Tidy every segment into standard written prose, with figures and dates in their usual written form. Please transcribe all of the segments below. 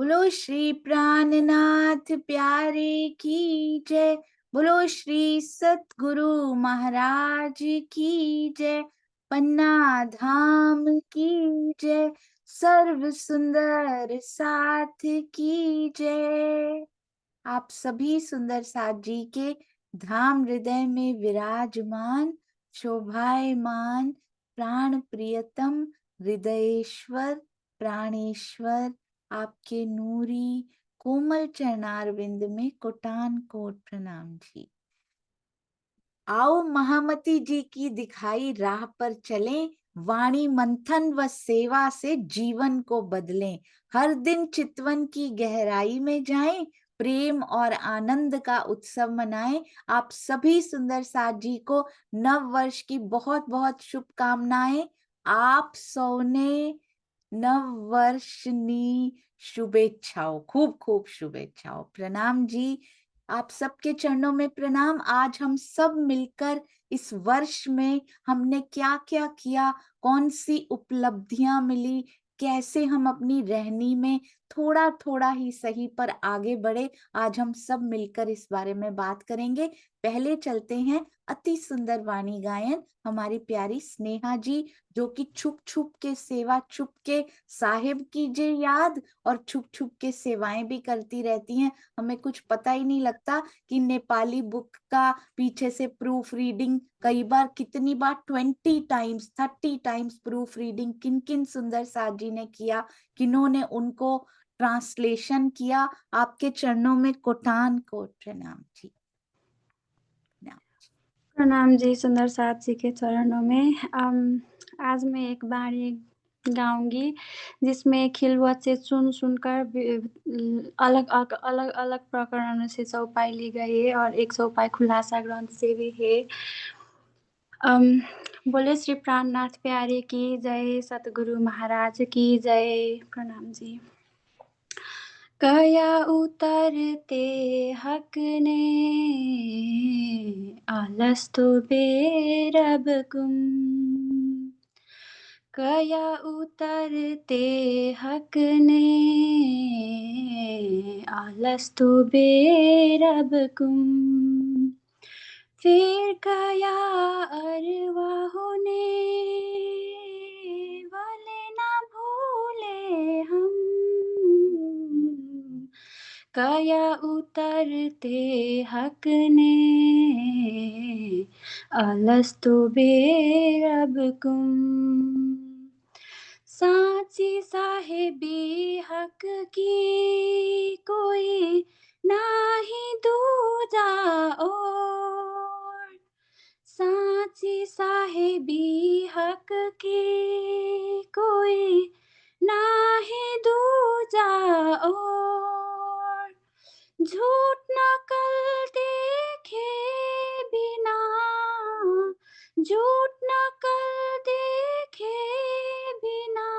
बोलो श्री प्राणनाथ प्यारे की जय। बोलो श्री सतगुरु महाराज की जय। पन्ना धाम की जय। सर्व सुंदर साथ की जय। आप सभी सुंदर साथ जी के धाम हृदय में विराजमान शोभायमान प्राण प्रियतम हृदयेश्वर प्राणेश्वर आपके नूरी कोमल चरणार विंद में कोटान कोट प्रणाम जी। आओ महामती जी की दिखाई राह पर चलें, वाणी मंथन व सेवा से जीवन को बदलें। हर दिन चितवन की गहराई में जाएं, प्रेम और आनंद का उत्सव मनाएं। आप सभी सुंदर साथ जी को नव वर्ष की बहुत बहुत शुभकामनाएं। आप सौने नव वर्षनी शुभेच्छाओं, खूब खूब शुभेच्छाओं। प्रणाम जी, आप सबके चरणों में प्रणाम। आज हम सब मिलकर इस वर्ष में हमने क्या क्या किया, कौन सी उपलब्धियां मिली, कैसे हम अपनी रहनी में थोड़ा थोड़ा ही सही पर आगे बढ़े, आज हम सब मिलकर इस बारे में बात करेंगे। पहले चलते हैं अति सुंदर वाणी गायन हमारी प्यारी स्नेहा जी, जो कि छुप छुप के सेवा, छुप के साहिब कीजिए याद, और छुप छुप के सेवाएं भी करती रहती हैं। हमें कुछ पता ही नहीं लगता कि नेपाली बुक का पीछे से प्रूफ रीडिंग कई बार, कितनी बार, 20 टाइम्स 30 टाइम्स प्रूफ रीडिंग किन किन सुंदर साथ जी ने किया, किन्होंने उनको ट्रांसलेशन किया। आपके चरणों में कोटान कोट प्रणाम जी। प्रणाम जी, सुंदर साथ जी के चरणों में। आज मैं एक वाणी गाऊंगी जिसमें खिलवत से सुन सुनकर अलग अलग अलग अलग प्रकरणों से चौपाई ली गई है और एक चौपाई खुलासा ग्रंथ से भी है। बोले श्री प्राणनाथ प्यारे की जय, सतगुरु महाराज की जय। प्रणाम जी। कया उतरते हक ने आलस तो बेरब गुम, कया उतरते हक ने आलस तो बेरब गुम, फिर कया अरवाहों ने भले ना भूले हम, कया उतरते हक ने आलस तो बेरब गुम, साची साहेबी हक की कोई नाही दूजा और, साची साहेबी हक की कोई नाही दूजा और, झूठ नकल देखे बिना, झूठ नकल देखे बिना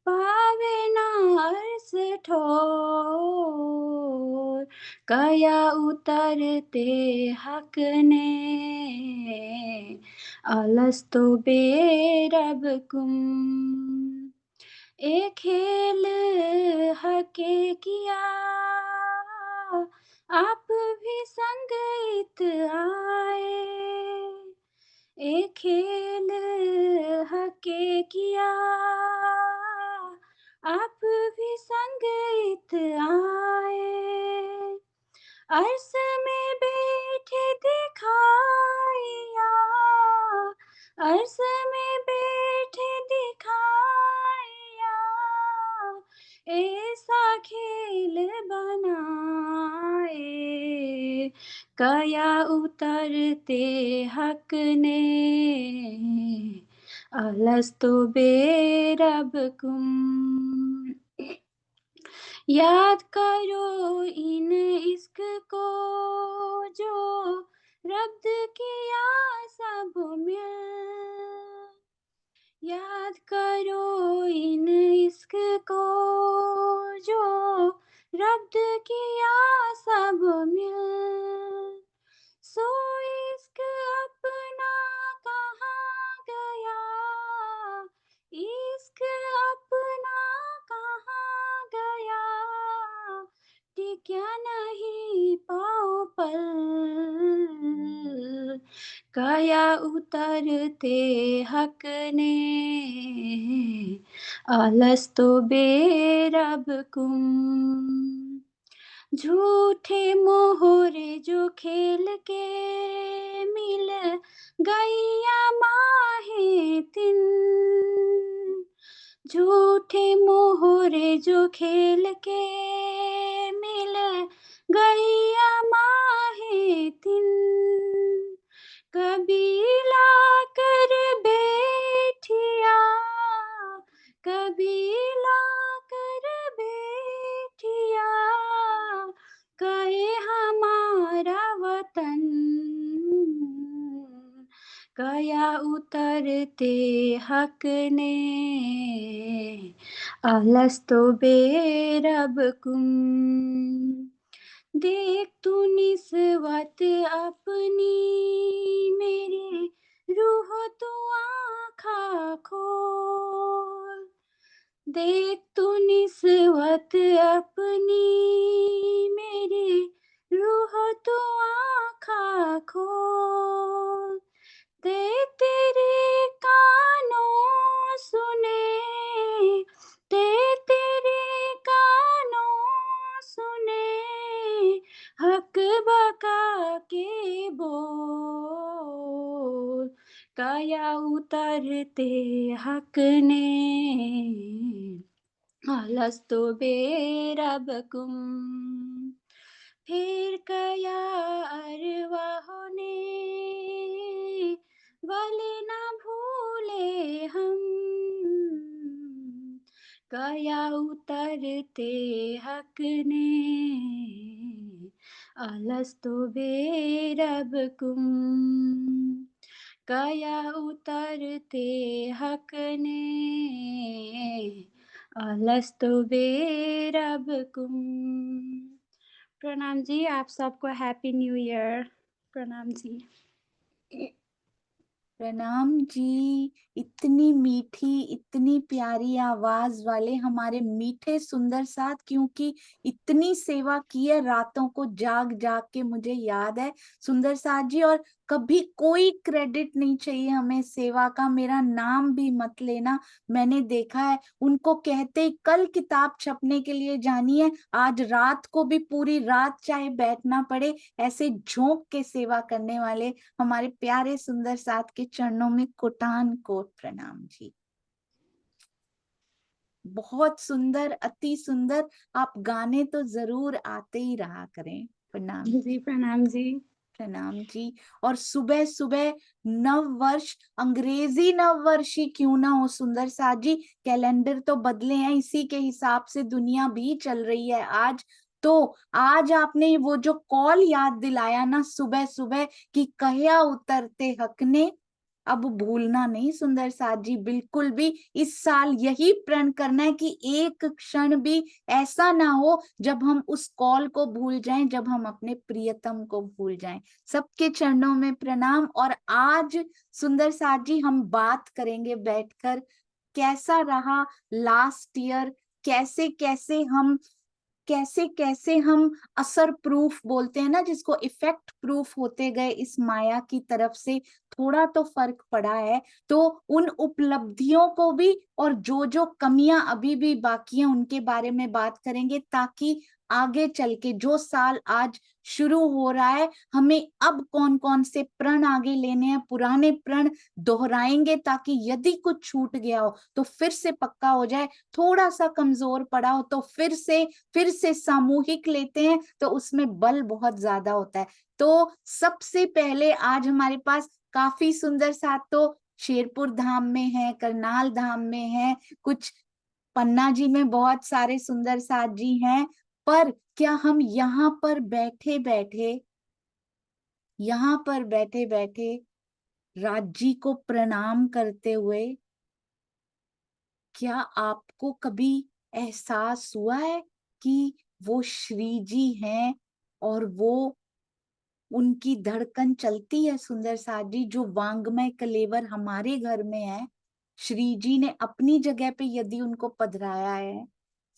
पावे ना अर्स ठोर, कया उतरते हक ने आलस तो बेरब गुम, एक खेल हके किया आप भी संग इत आए, एक खेल हके किया आप भी संग इत आए, अर्श में बैठे दिखाया, अर्श में बैठे दिखाया, ऐसा खेल बनाए, कया उतरते हक ने आलस तो बेरब गुम, याद करो इन इश्क को जो रब्द किया सब मिल, याद करो इन इश्क को जो रब्द किया सब मिल, सो इश्क अपना कहाँ गया, इश्क अपना कहाँ गया, कया उतरते हक ने, अलस्तो बेरबकुम। झूठे मोहरे जो खेल के, मिल गैया माहे तिन। झूठे मोहरे जो खेल के, मिल गैया माहे तिन। कबीला कर बैठिया, कबीला कर बैठिया, कहे हमारा वतन। कया उतरते हक ने, अलस्तो बेरबकुम। देख तू निस्वत अपनी, मेरी रूह तू आँखा खोल। देख तू निस्वत अपनी, मेरी रूह तू आँखा खोल। दे तेरे कानों सुने, दे तेरे कानों सुने, हक बका के बोल। कया उतरते हक ने, अलस्तो बेरबकुम। फिर कया अरवाहों ने, भले न भूले हम। कया उतरते हक ने, अलस्तो बेरबकुम। कया उतरते हक ने, अलस्तो बेरबकुम। प्रणाम जी, आप सबको हैप्पी न्यू ईयर। प्रणाम जी। प्रणाम जी। इतनी मीठी, इतनी प्यारी आवाज वाले हमारे मीठे सुंदर साथ, क्योंकि इतनी सेवा की है रातों को जाग जाग के, मुझे याद है सुंदर साथ जी। और कभी कोई क्रेडिट नहीं चाहिए हमें सेवा का, मेरा नाम भी मत लेना। मैंने देखा है उनको कहते ही कल किताब छपने के लिए जानी है, आज रात को भी पूरी रात चाहे बैठना पड़े, ऐसे झोंक के सेवा करने वाले हमारे प्यारे सुंदर साथ के चरणों में कोटान कोट प्रणाम जी। बहुत सुंदर, अति सुंदर। आप गाने तो जरूर आते ही रहा करें। प्रणाम जी, प्रणाम जी। प्रणाम जी। और सुबह सुबह नव वर्ष, अंग्रेजी नव वर्ष ही क्यों ना हो सुंदर साथ जी, कैलेंडर तो बदले हैं, इसी के हिसाब से दुनिया भी चल रही है आज। तो आज आपने वो जो कॉल याद दिलाया ना सुबह सुबह, कि कया उतरते हक ने, अब भूलना नहीं सुंदर साथ जी, बिल्कुल भी। इस साल यही प्रण करना है कि एक क्षण भी ऐसा ना हो जब हम उस कॉल को भूल जाएं, जब हम अपने प्रियतम को भूल जाएं। सबके चरणों में प्रणाम। और आज सुंदर साथ जी हम बात करेंगे बैठकर, कैसा रहा लास्ट ईयर, कैसे कैसे हम असर प्रूफ बोलते हैं ना जिसको, इफेक्ट प्रूफ होते गए इस माया की तरफ से, थोड़ा तो फर्क पड़ा है। तो उन उपलब्धियों को भी और जो जो कमियां अभी भी बाकी हैं उनके बारे में बात करेंगे, ताकि आगे चल के जो साल आज शुरू हो रहा है, हमें अब कौन कौन से प्रण आगे लेने हैं, पुराने प्रण दोहराएंगे ताकि यदि कुछ छूट गया हो तो फिर से पक्का हो जाए, थोड़ा सा कमजोर पड़ा हो तो फिर से सामूहिक लेते हैं, तो उसमें बल बहुत ज्यादा होता है। तो सबसे पहले आज हमारे पास काफी सुंदर साथ तो शेरपुर धाम में है, करनाल धाम में है, कुछ पन्ना जी में बहुत सारे सुंदर साथ जी हैं। पर क्या हम यहाँ पर बैठे बैठे राज जी को प्रणाम करते हुए, क्या आपको कभी एहसास हुआ है कि वो श्री जी हैं और वो, उनकी धड़कन चलती है सुंदर साथ जी, जो वांग्मय कलेवर हमारे घर में है। श्री जी ने अपनी जगह पे यदि उनको पधराया है,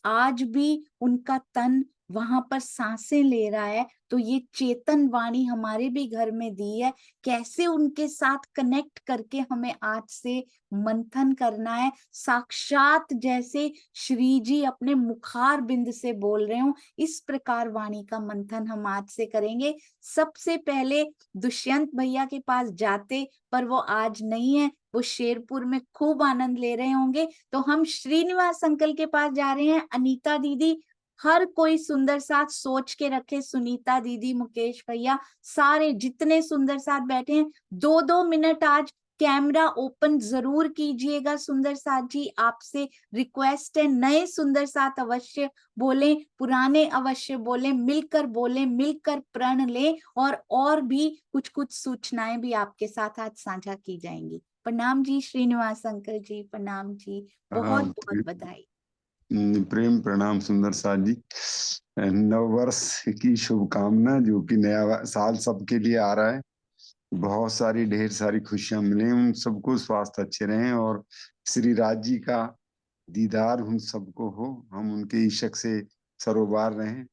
आज भी उनका तन वहां पर सांसें ले रहा है, तो ये चेतन वाणी हमारे भी घर में दी है। कैसे उनके साथ कनेक्ट करके हमें आज से मंथन करना है, साक्षात जैसे श्री जी अपने मुखार बिंद से बोल रहे हो, इस प्रकार वाणी का मंथन हम आज से करेंगे। सबसे पहले दुष्यंत भैया के पास जाते, पर वो आज नहीं है, वो शेरपुर में खूब आनंद ले रहे होंगे। तो हम श्रीनिवास अंकल के पास जा रहे हैं। अनीता दीदी, हर कोई सुंदर साथ सोच के रखे, सुनीता दीदी, मुकेश भैया, सारे जितने सुंदर साथ बैठे हैं, 2-2 मिनट आज कैमरा ओपन जरूर कीजिएगा। सुंदर साथ जी, आपसे रिक्वेस्ट है, नए सुंदर साथ अवश्य बोले, पुराने अवश्य बोले, मिलकर प्रण ले, और भी कुछ कुछ सूचनाएं भी आपके साथ आज साझा की जाएंगी। प्रणाम जी श्रीनिवास अंकल जी, प्रणाम जी, बहुत हाँ, बहुत बधाई। प्रेम प्रणाम सुंदर साथ जी। नव वर्ष की शुभकामना, जो कि नया साल सबके लिए आ रहा है। बहुत सारी ढेर सारी खुशियां मिले उन सबको, स्वास्थ्य अच्छे रहें और श्री राज जी का दीदार उन सबको हो, हम उनके इशक से सरोबार रहें।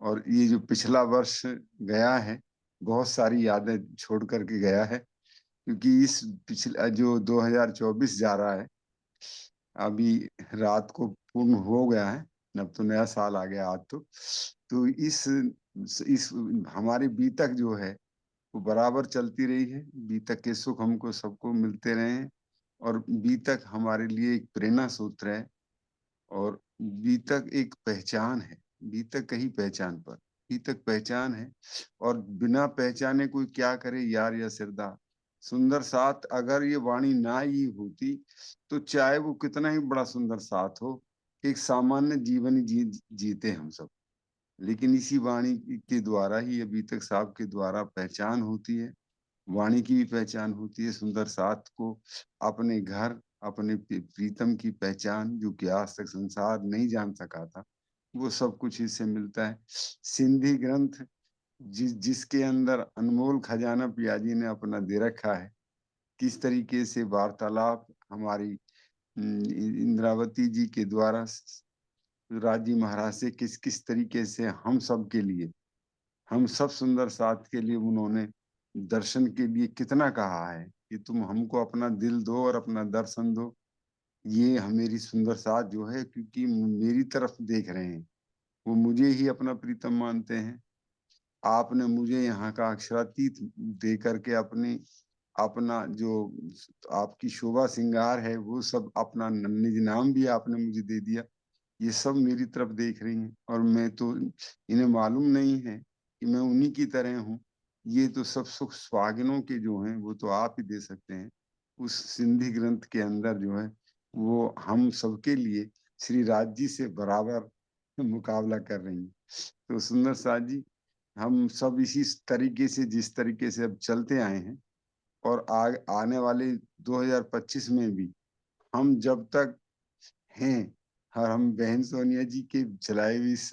और ये जो पिछला वर्ष गया है, बहुत सारी यादें छोड़ करके गया है, क्योंकि इस पिछला जो 2024 जा रहा है, अभी रात को पूर्ण हो गया है, अब तो नया साल आ गया आज तो इस हमारी बीतक जो है वो बराबर चलती रही है। बीतक के सुख हमको सबको मिलते रहे हैं, और बीतक हमारे लिए एक प्रेरणा सूत्र है, और बीतक एक पहचान है। बीतक कहीं पहचान पर, बीतक पहचान है, और बिना पहचाने कोई क्या करे यार या सिरदार। सुंदर साथ अगर ये वाणी ना ही होती, तो चाहे वो कितना ही बड़ा सुंदर साथ हो, एक सामान्य जीवन ही जीते हम सब। लेकिन इसी वाणी के द्वारा ही, अभी तक साहब के द्वारा पहचान होती है, वाणी की भी पहचान होती है। सुंदर साथ को अपने घर, अपने प्रीतम की पहचान, जो कि आज तक संसार नहीं जान सका था, वो सब कुछ इससे मिलता है। सिंधी ग्रंथ जिसके अंदर अनमोल खजाना पियाजी ने अपना दे रखा है, किस तरीके से वार्तालाप हमारी इंद्रावती जी के द्वारा राजी महाराज से किस किस तरीके से हम सब के लिए, हम सब सुंदर साथ के लिए उन्होंने दर्शन के लिए कितना कहा है कि तुम हमको अपना दिल दो और अपना दर्शन दो। ये मेरी सुंदर साथ जो है, क्योंकि मेरी तरफ देख रहे हैं, वो मुझे ही अपना प्रीतम मानते हैं। आपने मुझे यहाँ का अक्षरातीत दे करके अपनी अपना जो आपकी शोभा श्रृंगार है, वो सब अपना निज नाम भी आपने मुझे दे दिया। ये सब मेरी तरफ देख रही हैं, और मैं तो, इन्हें मालूम नहीं है कि मैं उन्हीं की तरह हूँ। ये तो सब सुख सुहागिनों के जो हैं, वो तो आप ही दे सकते हैं। उस सिंधी ग्रंथ के अंदर जो है, वो हम सबके लिए श्री राज जी से बराबर मुकाबला कर रही हैं। तो सुंदर साथ जी, हम सब इसी तरीके से, जिस तरीके से अब चलते आए हैं, और आने वाले 2025 में भी हम जब तक हैं, और हम बहन सोनिया जी के चलाए हुए इस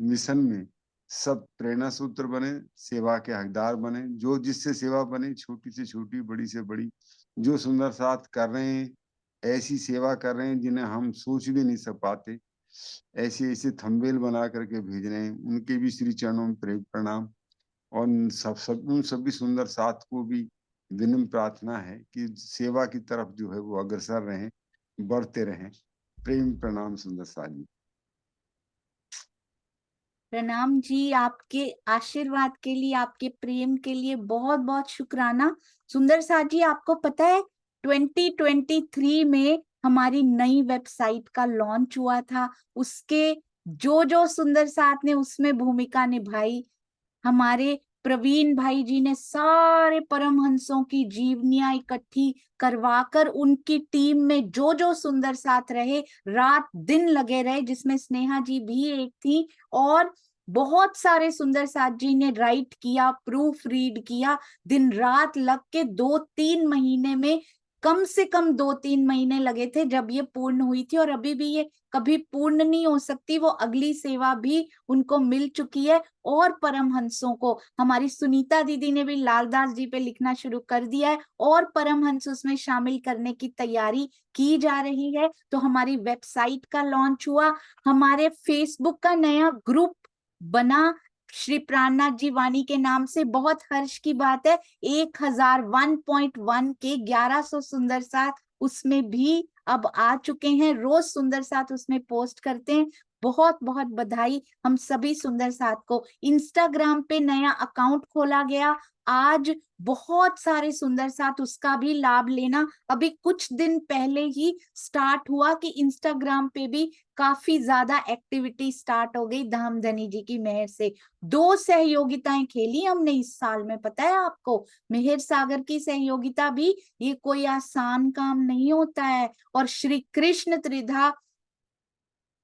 मिशन में सब प्रेरणा सूत्र बने, सेवा के हकदार बने। जो जिससे सेवा बने, छोटी से छोटी, बड़ी से बड़ी, जो सुंदर साथ कर रहे हैं, ऐसी सेवा कर रहे हैं जिन्हें हम सोच भी नहीं सक पाते, ऐसे ऐसे थंबेल बना करके भेज रहे हैं, उनके भी श्री चरणों में प्रेम प्रणाम। और उन सभी सुंदर साथ को भी विनम्र प्रार्थना है कि सेवा की तरफ जो है वो अग्रसर रहें, बढ़ते रहें। प्रेम प्रणाम सुंदर साथ जी। प्रणाम जी, आपके आशीर्वाद के लिए, आपके प्रेम के लिए बहुत बहुत शुक्राना। सुंदर साथ जी, आपको पता है 2023 में हमारी नई वेबसाइट का लॉन्च हुआ था। उसके जो सुंदर साथ ने उसमें भूमिका निभाई, हमारे प्रवीण भाई जी ने सारे परमहंसों की जीवनियां इकट्ठी करवाकर, उनकी टीम में जो सुंदर साथ रहे, रात दिन लगे रहे, जिसमें स्नेहा जी भी एक थी, और बहुत सारे सुंदर साथ जी ने राइट किया, प्रूफ रीड किया, दिन रात लग के 2-3 महीने में कम से कम 2-3 महीने लगे थे जब ये पूर्ण हुई थी, और अभी भी ये कभी पूर्ण नहीं हो सकती। वो अगली सेवा भी उनको मिल चुकी है, और परमहंसों को हमारी सुनीता दीदी ने भी लालदास जी पे लिखना शुरू कर दिया है, और परमहंस उसमें शामिल करने की तैयारी की जा रही है। तो हमारी वेबसाइट का लॉन्च हुआ, हमारे फेसबुक का नया ग्रुप बना श्री प्राणनाथ जी वाणी के नाम से। बहुत हर्ष की बात है, 1001.1 के 1100 सुंदर साथ उसमें भी अब आ चुके हैं। रोज सुंदर साथ उसमें पोस्ट करते हैं। बहुत बहुत बधाई हम सभी सुंदर साथ को। इंस्टाग्राम पे नया अकाउंट खोला गया आज, बहुत सारे सुंदर साथ उसका भी लाभ लेना। अभी कुछ दिन पहले ही स्टार्ट हुआ कि इंस्टाग्राम पे भी काफी ज्यादा एक्टिविटी स्टार्ट हो गई धामधनी जी की मेहर से। 2 सहयोगिताएं खेली हमने इस साल में, पता है आपको? मेहर सागर की सहयोगिता भी, ये कोई आसान काम नहीं होता है। और श्री कृष्ण त्रिधा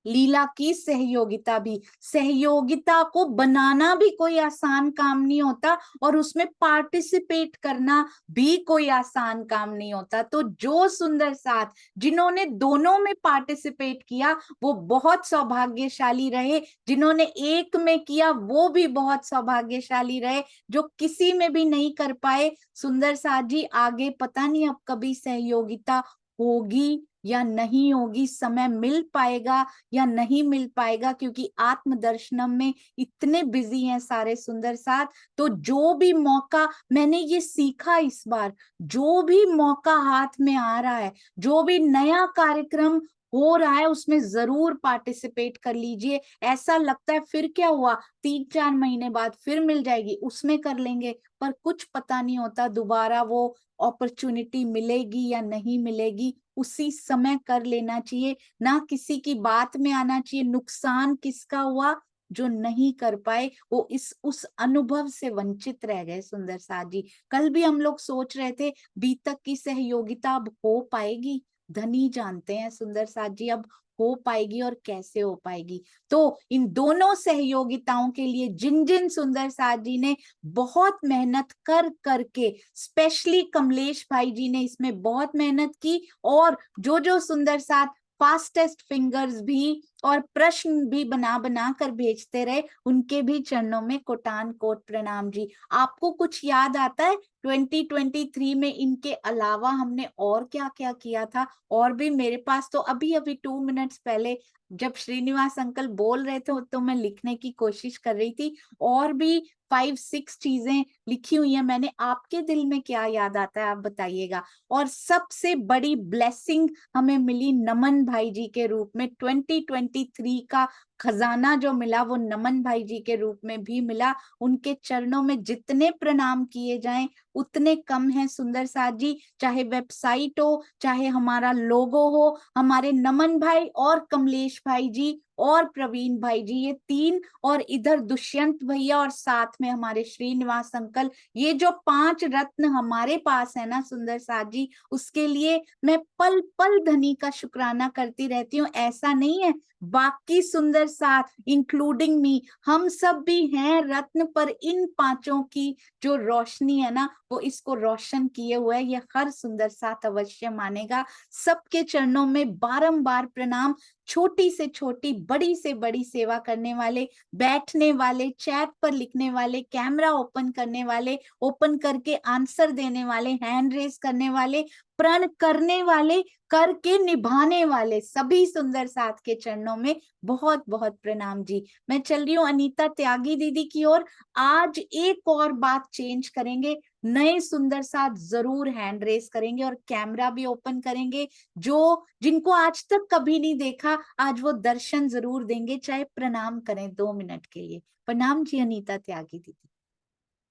लीला की सहयोगिता भी, सहयोगिता को बनाना भी कोई आसान काम नहीं होता, और उसमें पार्टिसिपेट करना भी कोई आसान काम नहीं होता। तो जो सुंदर साथ जिन्होंने दोनों में पार्टिसिपेट किया वो बहुत सौभाग्यशाली रहे, जिन्होंने एक में किया वो भी बहुत सौभाग्यशाली रहे, जो किसी में भी नहीं कर पाए। सुंदर साथ जी आगे पता नहीं अब कभी सहयोगिता होगी या नहीं होगी, समय मिल पाएगा या नहीं मिल पाएगा, क्योंकि आत्मदर्शनम में इतने बिजी हैं सारे सुंदर साथ। तो जो भी मौका, मैंने ये सीखा इस बार, जो भी मौका हाथ में आ रहा है, जो भी नया कार्यक्रम हो रहा है, उसमें जरूर पार्टिसिपेट कर लीजिए। ऐसा लगता है फिर क्या हुआ, 3-4 महीने बाद फिर मिल जाएगी, उसमें कर लेंगे, पर कुछ पता नहीं होता दोबारा वो अपॉर्चुनिटी मिलेगी या नहीं मिलेगी। उसी समय कर लेना चाहिए, ना किसी की बात में आना चाहिए। नुकसान किसका हुआ? जो नहीं कर पाए, वो इस उस अनुभव से वंचित रह गए। सुंदर साथ जी, कल भी हम लोग सोच रहे थे बीतक की सहयोगिता अब हो पाएगी, धनी जानते हैं सुंदर साथ जी अब हो पाएगी और कैसे हो पाएगी। तो इन दोनों सहयोगिताओं के लिए जिन जिन सुंदर साथ जी ने बहुत मेहनत कर करके, स्पेशली कमलेश भाई जी ने इसमें बहुत मेहनत की, और जो जो सुंदर साथ फास्टेस्ट फिंगर्स भी और प्रश्न भी बना बना कर भेजते रहे, उनके भी चरणों में कोटान कोट प्रणाम जी। आपको कुछ याद आता है 2023 में इनके अलावा हमने और क्या क्या किया था? और भी मेरे पास तो अभी अभी 2 मिनट्स पहले जब श्रीनिवास अंकल बोल रहे थे तो मैं लिखने की कोशिश कर रही थी, और भी 5-6 चीजें लिखी हुई है मैंने। आपके दिल में क्या याद आता है आप बताइएगा। और सबसे बड़ी ब्लेसिंग हमें मिली नमन भाई जी के रूप में, 2023 का खजाना जो मिला वो नमन भाई जी के रूप में भी मिला। उनके चरणों में जितने प्रणाम किए जाएं उतने कम है सुंदर साथ जी। चाहे वेबसाइट हो, चाहे हमारा लोगो हो, हमारे नमन भाई और कमलेश भाई जी और प्रवीण भाई जी, ये 3, और इधर दुष्यंत भैया, और साथ में हमारे श्रीनिवास अंकल, ये जो 5 रत्न हमारे पास है ना सुंदर साथ जी, उसके लिए मैं पल पल धनी का शुक्राना करती रहती हूँ। ऐसा नहीं है, बाकी सुंदर साथ इंक्लूडिंग मी, हम सब भी हैं रत्न, पर इन 5 की जो रोशनी है ना वो इसको रोशन किए हुए है, ये हर सुंदर साथ अवश्य मानेगा। सबके चरणों में बारंबार प्रणाम। छोटी से छोटी, बड़ी से बड़ी सेवा करने वाले, बैठने वाले, चैट पर लिखने वाले, कैमरा ओपन करने वाले, ओपन करके आंसर देने वाले, हैंड रेस करने वाले, प्रण करने वाले, करके निभाने वाले, सभी सुंदर साथ के चरणों में बहुत बहुत प्रणाम जी। मैं चल रही हूँ अनीता त्यागी दीदी की ओर। आज एक और बात चेंज करेंगे, नए सुंदर साथ जरूर हैंड रेस करेंगे और कैमरा भी ओपन करेंगे। जो जिनको आज तक कभी नहीं देखा, आज वो दर्शन जरूर देंगे, चाहे प्रणाम करें 2 मिनट के लिए। प्रणाम जी अनीता त्यागी दीदी।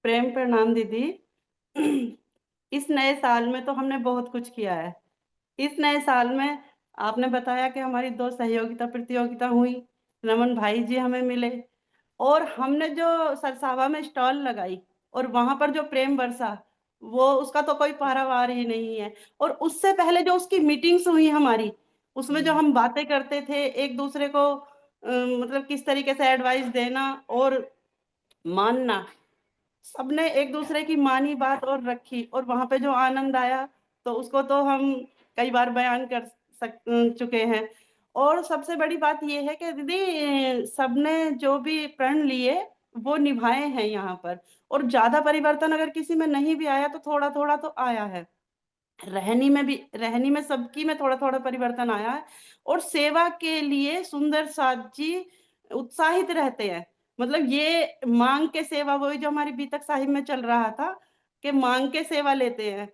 प्रेम प्रणाम दीदी। इस नए साल में तो हमने बहुत कुछ किया है। इस नए साल में आपने बताया कि हमारी 2 सहयोगिता प्रतियोगिता हुई, रमन भाई जी हमें मिले, और हमने जो सरसावा में स्टॉल लगाई और वहां पर जो प्रेम बरसा, वो उसका तो कोई पारावार ही नहीं है। और उससे पहले जो उसकी मीटिंग्स हुई हमारी, उसमें जो हम बातें करते थे एक दूसरे को, मतलब किस तरीके से एडवाइस देना और मानना, सबने एक दूसरे की मानी बात और रखी, और वहां पे जो आनंद आया तो उसको तो हम कई बार बयान कर चुके हैं। और सबसे बड़ी बात ये है कि दीदी सबने जो भी प्रण लिए वो निभाए हैं यहाँ पर, और ज्यादा परिवर्तन अगर किसी में नहीं भी आया तो थोड़ा थोड़ा तो आया है। रहनी में सबकी में थोड़ा थोड़ा परिवर्तन आया है। और सेवा के लिए सुंदर साथ जी उत्साहित रहते हैं। मतलब ये मांग के सेवा, वही जो हमारी बीतक साहिब में चल रहा था कि मांग के सेवा लेते हैं,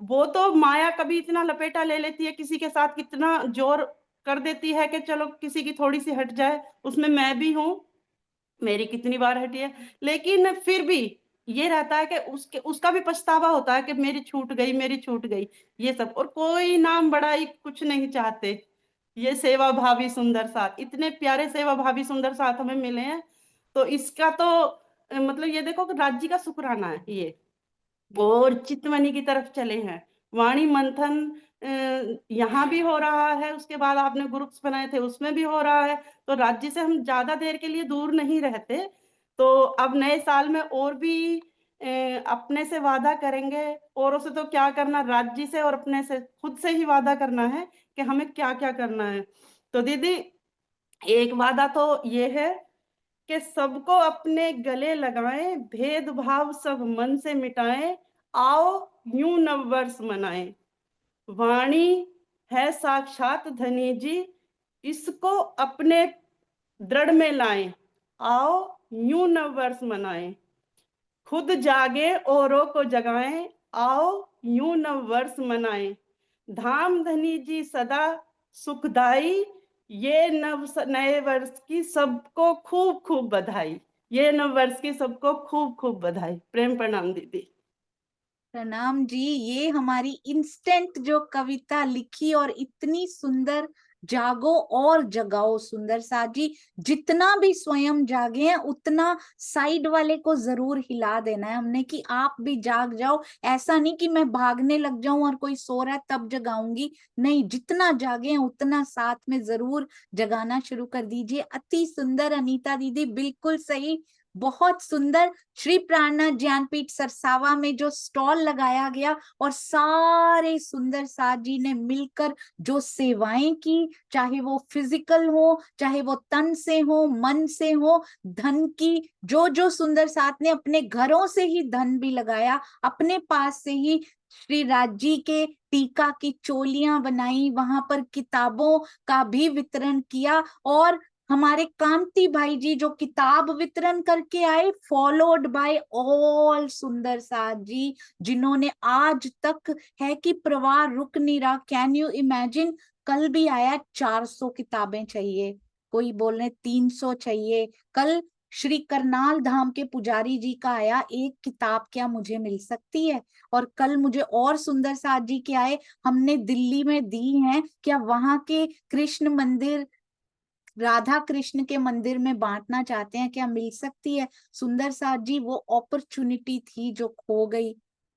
वो तो माया कभी इतना लपेटा ले लेती है, किसी के साथ कितना जोर कर देती है कि चलो किसी की थोड़ी सी हट जाए, उसमें मैं भी हूं, मेरी कितनी बार हटी है, लेकिन फिर भी ये रहता है कि उसका भी पछतावा होता है कि मेरी छूट गई ये सब। और कोई नाम बड़ाई कुछ नहीं चाहते, ये सेवा भावी सुंदर साथ, इतने प्यारे सेवा भावी सुंदर साथ हमें मिले हैं। तो इसका तो मतलब ये देखो कि राज्य का शुक्राना है ये। और चितमनी की तरफ चले हैं, वाणी मंथन यहाँ भी हो रहा है, उसके बाद आपने ग्रुप्स बनाए थे उसमें भी हो रहा है। तो राज्य से हम ज्यादा देर के लिए दूर नहीं रहते। तो अब नए साल में और भी अपने से वादा करेंगे, औरों से तो क्या करना, राज्य से और अपने से खुद से ही वादा करना है कि हमें क्या क्या करना है। तो दीदी एक वादा तो ये है कि सबको अपने गले लगाएं, भेदभाव सब मन से मिटाएं, आओ यूं नववर्ष मनाएं। वाणी है साक्षात धनी जी, इसको अपने दृढ़ में लाएं, आओ यूं नववर्ष मनाएं। खुद जागे औरों को जगाएं, आओ यूं नववर्ष मनाएं। धाम धनी जी सदा सुखदाई, ये नए वर्ष की सबको खूब खूब बधाई। ये नव वर्ष की सबको खूब खूब बधाई। प्रेम प्रणाम दीदी। प्रणाम जी। ये हमारी इंस्टेंट जो कविता लिखी और इतनी सुंदर, जागो और जगाओ सुंदर साथ जी, जितना भी स्वयं जागे हैं उतना साइड वाले को जरूर हिला देना है हमने कि आप भी जाग जाओ। ऐसा नहीं कि मैं भागने लग जाऊं और कोई सो रहा है तब जगाऊंगी, नहीं, जितना जागे हैं उतना साथ में जरूर जगाना शुरू कर दीजिए। अति सुंदर अनीता दीदी, बिल्कुल सही, बहुत सुंदर। श्री प्राणनाथ ज्ञानपीठ सरसावा में जो स्टॉल लगाया गया और सारे सुंदर साथ जी ने मिलकर जो सेवाएं की, चाहे वो फिजिकल हो, चाहे वो तन से हो, मन से हो, धन की, जो जो सुंदर साथ ने अपने घरों से ही धन भी लगाया, अपने पास से ही श्री राजी के टीका की चोलियां बनाई, वहां पर किताबों का भी वितरण किया। और हमारे कांति भाई जी जो किताब वितरण करके आए, फॉलोड बाय ऑल सुंदर साथ जी, जिन्होंने आज तक है कि प्रवाह रुक नहीं रहा। कैन यू इमेजिन, कल भी आया 400 किताबें चाहिए, कोई बोल रहे 300 चाहिए। कल श्री करनाल धाम के पुजारी जी का आया, एक किताब क्या मुझे मिल सकती है। और कल मुझे और सुंदर साथ जी के आए, हमने दिल्ली में दी हैं, क्या वहां के कृष्ण मंदिर, राधा कृष्ण के मंदिर में बांटना चाहते हैं, क्या मिल सकती है। सुंदर साथ जी वो अपॉर्चुनिटी थी जो खो गई,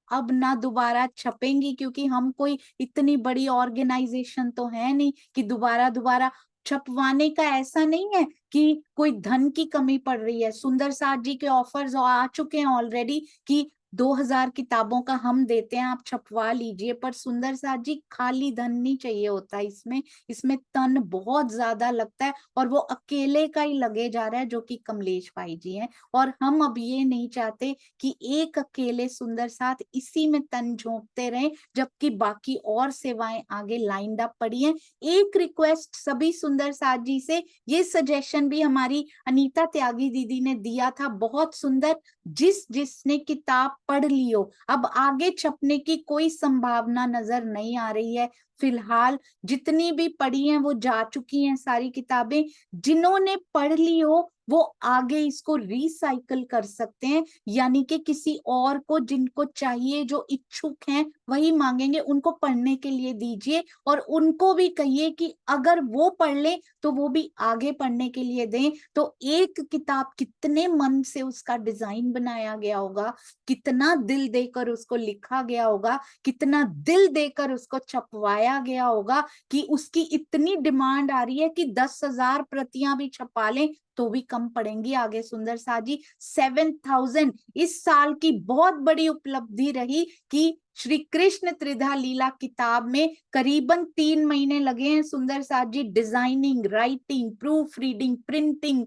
अब ना दोबारा छपेंगी, क्योंकि हम कोई इतनी बड़ी ऑर्गेनाइजेशन तो है नहीं कि दोबारा दोबारा छपवाने का। ऐसा नहीं है कि कोई धन की कमी पड़ रही है, सुंदर साथ जी के ऑफर्स आ चुके हैं ऑलरेडी कि 2000 किताबों का हम देते हैं, आप छपवा लीजिए। पर सुंदर साथ जी खाली धन नहीं चाहिए होता इसमें, इसमें तन बहुत ज्यादा लगता है, और वो अकेले का ही लगे जा रहा है जो कि कमलेश भाई जी हैं। और हम अब ये नहीं चाहते कि एक अकेले सुंदर साथ इसी में तन झोंकते रहे, जबकि बाकी और सेवाएं आगे लाइंड अप पड़ी हैं। एक रिक्वेस्ट सभी सुंदर साथ जी से, ये सजेशन भी हमारी अनीता त्यागी दीदी ने दिया था, बहुत सुंदर, जिसने किताब पढ़ लियो, अब आगे छपने की कोई संभावना नजर नहीं आ रही है फिलहाल। जितनी भी पढ़ी हैं वो जा चुकी हैं सारी किताबें, जिन्होंने पढ़ ली हो वो आगे इसको रिसाइकल कर सकते हैं, यानी कि किसी और को, जिनको चाहिए, जो इच्छुक हैं वही मांगेंगे, उनको पढ़ने के लिए दीजिए। और उनको भी कहिए कि अगर वो पढ़ ले तो वो भी आगे पढ़ने के लिए दें। तो एक किताब कितने मन से उसका डिजाइन बनाया गया होगा, कितना दिल देकर उसको लिखा गया होगा, कितना दिल देकर उसको छपवाया पाया गया होगा कि उसकी इतनी डिमांड आ रही है कि 10,000 प्रतियां भी छपा लें तो भी कम पड़ेंगी। आगे सुंदर साथ जी 7,000 इस साल की बहुत बड़ी उपलब्धि रही कि श्री कृष्ण त्रिधा लीला किताब में करीबन 3 महीने लगे हैं सुंदर साथ जी, designing, writing, proof reading, printing.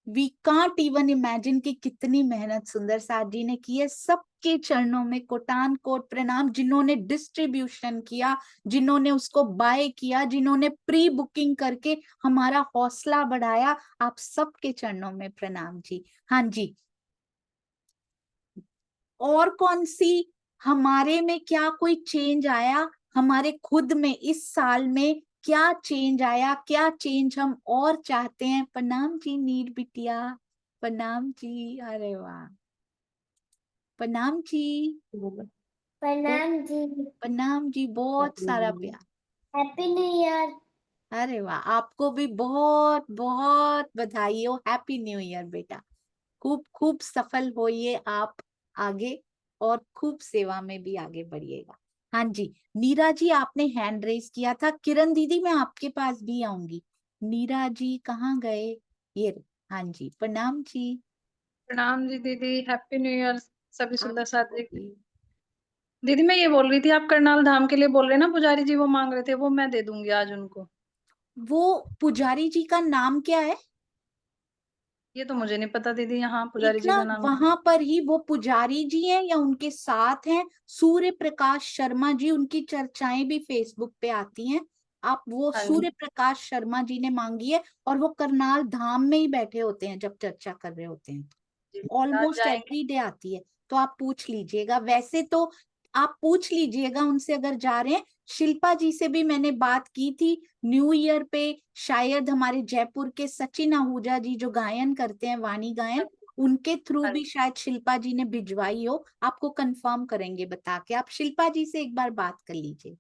We can't even imagine कि कितनी मेहनत सुंदर साथ जी ने की है। सबके चरणों में कोटान कोट प्रणाम, जिन्होंने डिस्ट्रीब्यूशन किया, जिन्होंने उसको बाय किया, जिन्होंने प्री बुकिंग करके हमारा हौसला बढ़ाया, आप सबके चरणों में प्रणाम जी। हाँ जी, और कौन सी हमारे में क्या कोई चेंज आया, हमारे खुद में इस साल में क्या चेंज आया, क्या चेंज हम और चाहते हैं? प्रणाम जी नीर बिटिया, प्रणाम जी। अरे वाह, प्रणाम जी, प्रणाम जी। प्रणाम जी, बहुत सारा प्यार। Happy new year. अरे वाह, आपको भी बहुत बहुत बधाई हो। हैप्पी न्यू ईयर बेटा, खूब खूब सफल होइए आप आगे, और खूब सेवा में भी आगे बढ़िएगा। हाँ जी, नीरा जी आपने हैंड रेस किया था। किरण दीदी मैं आपके पास भी आऊंगी। नीरा जी कहाँ गए? ये रहे। हाँ जी, प्रणाम जी। प्रणाम जी दीदी, हैप्पी न्यू ईयर सभी सुंदर साथ आपको जी। भी। दीदी मैं ये बोल रही थी, आप करनाल धाम के लिए बोल रहे हैं ना, पुजारी जी वो मांग रहे थे, वो मैं दे दूंगी आज उनको। वो पुजारी जी का नाम क्या है? ये तो मुझे नहीं पता दीदी, यहाँ एक पुजारी जी ना का नाम। वहां पर ही वो पुजारी जी हैं या उनके साथ हैं सूर्य प्रकाश शर्मा जी, उनकी चर्चाएं भी फेसबुक पे आती हैं। आप वो हाँ जी। सूर्य प्रकाश शर्मा जी ने मांगी है, और वो करनाल धाम में ही बैठे होते हैं जब चर्चा कर रहे होते हैं। जी, आज ऑलमोस्ट जाएंगे। एवरी डे आती है, तो आप पूछ लीजिएगा। वैसे तो आप पूछ लीजिएगा उनसे अगर जा रहे हैं। शिल्पा जी से भी मैंने बात की थी न्यू ईयर पे, शायद हमारे जयपुर के सचिन आहूजा जी जो गायन करते हैं, वाणी गायन, उनके थ्रू हाँ भी शायद शिल्पा जी ने भिजवाई हो। आपको कंफर्म करेंगे बता के, आप शिल्पा जी से एक बार बात कर लीजिए।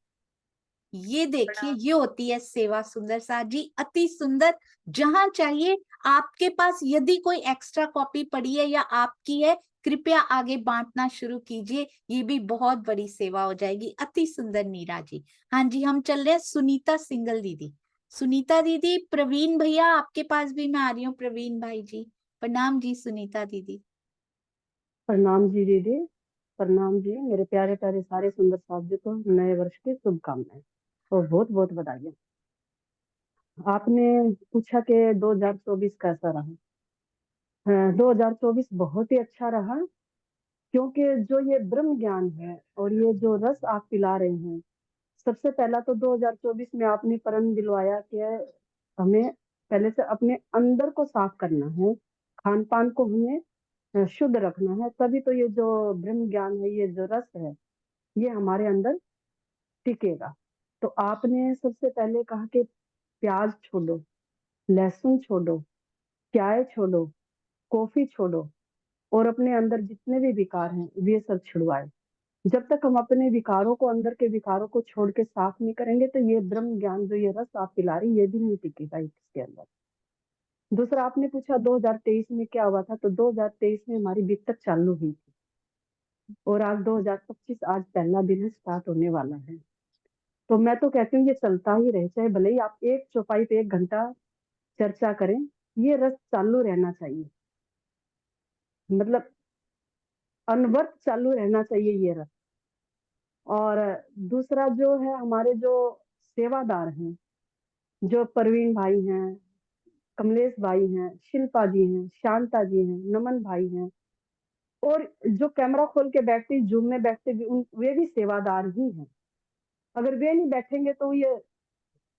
ये देखिए, प्रणाम। ये होती है सेवा सुंदर साथ जी, अति सुंदर। जहां चाहिए आपके पास यदि कोई एक्स्ट्रा कॉपी पड़ी है या आपकी है, कृपया आगे बांटना शुरू कीजिए, ये भी बहुत बड़ी सेवा हो जाएगी। अति सुंदर नीरा जी। हाँ जी, हम चल रहे हैं सुनीता सिंगल दीदी। सुनीता दीदी, प्रवीण भैया आपके पास भी मैं आ रही हूँ। प्रवीण भाई जी, प्रणाम जी। सुनीता दीदी, प्रणाम जी दीदी। प्रणाम जी, मेरे प्यारे प्यारे सारे सुंदर साथी को नए वर्ष की शुभकामनाएं और बहुत बहुत बधाई। आपने पूछा कि 2024 कैसा रहा। 2024 बहुत ही अच्छा रहा, क्योंकि जो ये ब्रह्म ज्ञान है और ये जो रस आप पिला रहे हैं, सबसे पहला तो 2024 में आपने प्रण दिलवाया कि हमें पहले से अपने अंदर को साफ करना है, खान पान को हमें शुद्ध रखना है, तभी तो ये जो ब्रह्म ज्ञान है, ये जो रस है, ये हमारे अंदर टिकेगा। तो आपने सबसे पहले कहा कि प्याज छोड़ो, लहसुन छोड़ो, चाय छोड़ो, कॉफी छोड़ो, और अपने अंदर जितने भी विकार हैं वे सब छुड़वाए। जब तक हम अपने विकारों को, अंदर के विकारों को छोड़ के साफ नहीं करेंगे, तो ये ब्रह्म ज्ञान जो ये रस आप पिला रही, ये भी नहीं टिकेगा इसके अंदर। दूसरा आपने पूछा 2023 में क्या हुआ था, तो 2023 में हमारी बीतक चालू हुई थी, और आज 2025 आज पहला दिन है, स्टार्ट होने वाला है। तो मैं तो कहती हूँ ये चलता ही रहे, चाहे भले ही आप एक चौपाई पे 1 घंटा चर्चा करें, ये रस चालू रहना चाहिए, मतलब अनवरत चालू रहना चाहिए ये रस। और दूसरा जो है, हमारे जो सेवादार हैं, जो प्रवीण भाई हैं, कमलेश भाई हैं, शिल्पा जी हैं, शांता जी हैं, नमन भाई हैं, और जो कैमरा खोल के बैठते, जूम में बैठते भी, वे भी सेवादार ही हैं। अगर वे नहीं बैठेंगे तो ये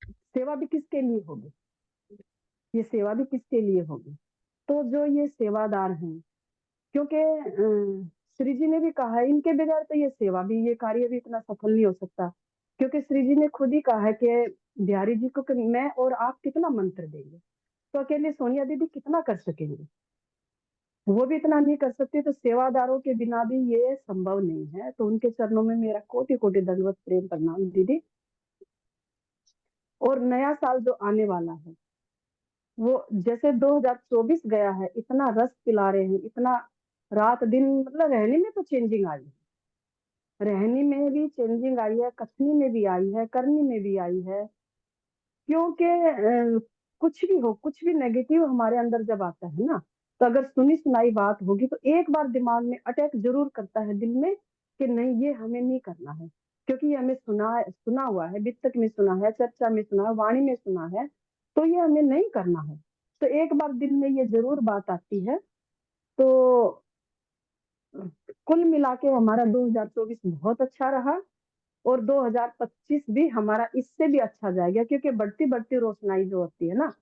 सेवा भी किसके लिए होगी, ये सेवा भी किसके लिए होगी। तो जो ये सेवादार हैं, क्योंकि श्री जी ने भी कहा है, इनके बगैर तो ये सेवा भी, ये कार्य भी इतना सफल नहीं हो सकता, क्योंकि श्री जी ने खुद ही कहा है कि बिहारी जी को कि मैं और आप कितना मंत्र देंगे, तो अकेले सोनिया दीदी कितना कर सकेंगे, वो भी इतना नहीं कर सकती, तो सेवादारों के बिना भी ये संभव नहीं है। तो उनके चरणों में मेरा कोटि कोटि दंडवत प्रेम प्रणाम दीदी। और नया साल जो आने वाला है, वो जैसे 2024 गया है, इतना रस पिला रहे हैं, इतना रात दिन, मतलब रहने में तो चेंजिंग आई है। रहने में भी चेंजिंग आई है, कथनी में भी आई है, करनी में भी आई है। क्योंकि कुछ भी हो, कुछ भी नेगेटिव हमारे अंदर जब आता है ना, तो अगर सुनी सुनाई बात होगी तो एक बार दिमाग में अटैक जरूर करता है दिल में कि नहीं, ये हमें नहीं करना है। क्योंकि ये हमें सुना हुआ है, वित्तक में सुना है, चर्चा में सुना है, वाणी में सुना है, तो ये हमें नहीं करना है। तो एक बार दिल में ये जरूर बात आती है। तो कुल मिला के हमारा 2024 बहुत अच्छा रहा, और 2025 भी हमारा इससे भी अच्छा जाएगा, क्योंकि बढ़ती बढ़ती रोशनाई जो होती है ना,